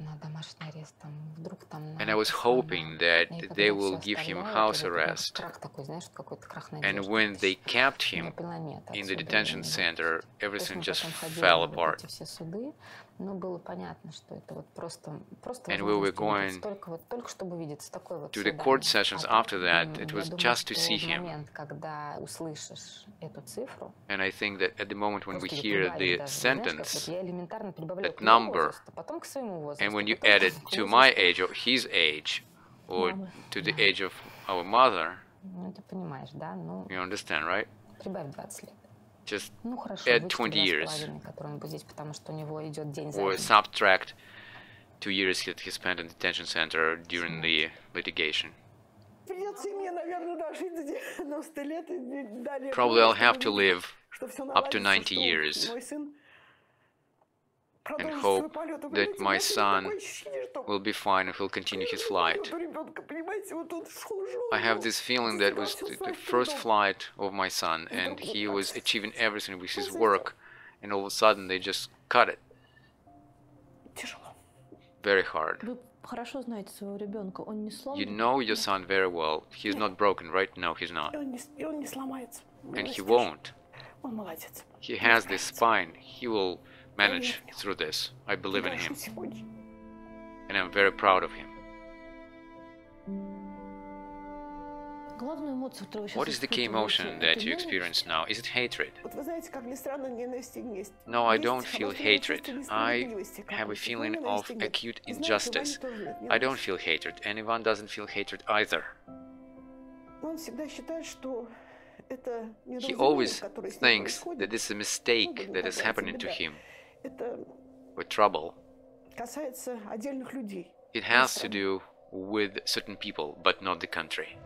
A: And I was hoping that they will give him house arrest. And when they kept him in the detention center, everything just fell apart. And we were going to the court sessions after that. It was just to see him. And I think that at the moment when we hear the sentence, that number, and when you add it to my age or his age, or to the age of our mother, you understand, right? Just add 20 years, or subtract 2 years that he spent in the detention center during the litigation. Probably I'll have to live up to 90 years and hope that my son will be fine and he'll continue his flight. I have this feeling that it was the first flight of my son, and he was achieving everything with his work, and all of a sudden they just cut it. Very hard. You know your son very well. He's not broken, right? No, he's not. And he won't. He has this spine. He will manage through this. I believe in him. And I'm very proud of him. What is the key emotion that you experience now? Is it hatred? No, I don't feel hatred. I have a feeling of acute injustice. I don't feel hatred, and Ivan doesn't feel hatred either. He always thinks that this is a mistake that is happening to him, with trouble. It has to do with certain people, but not the country.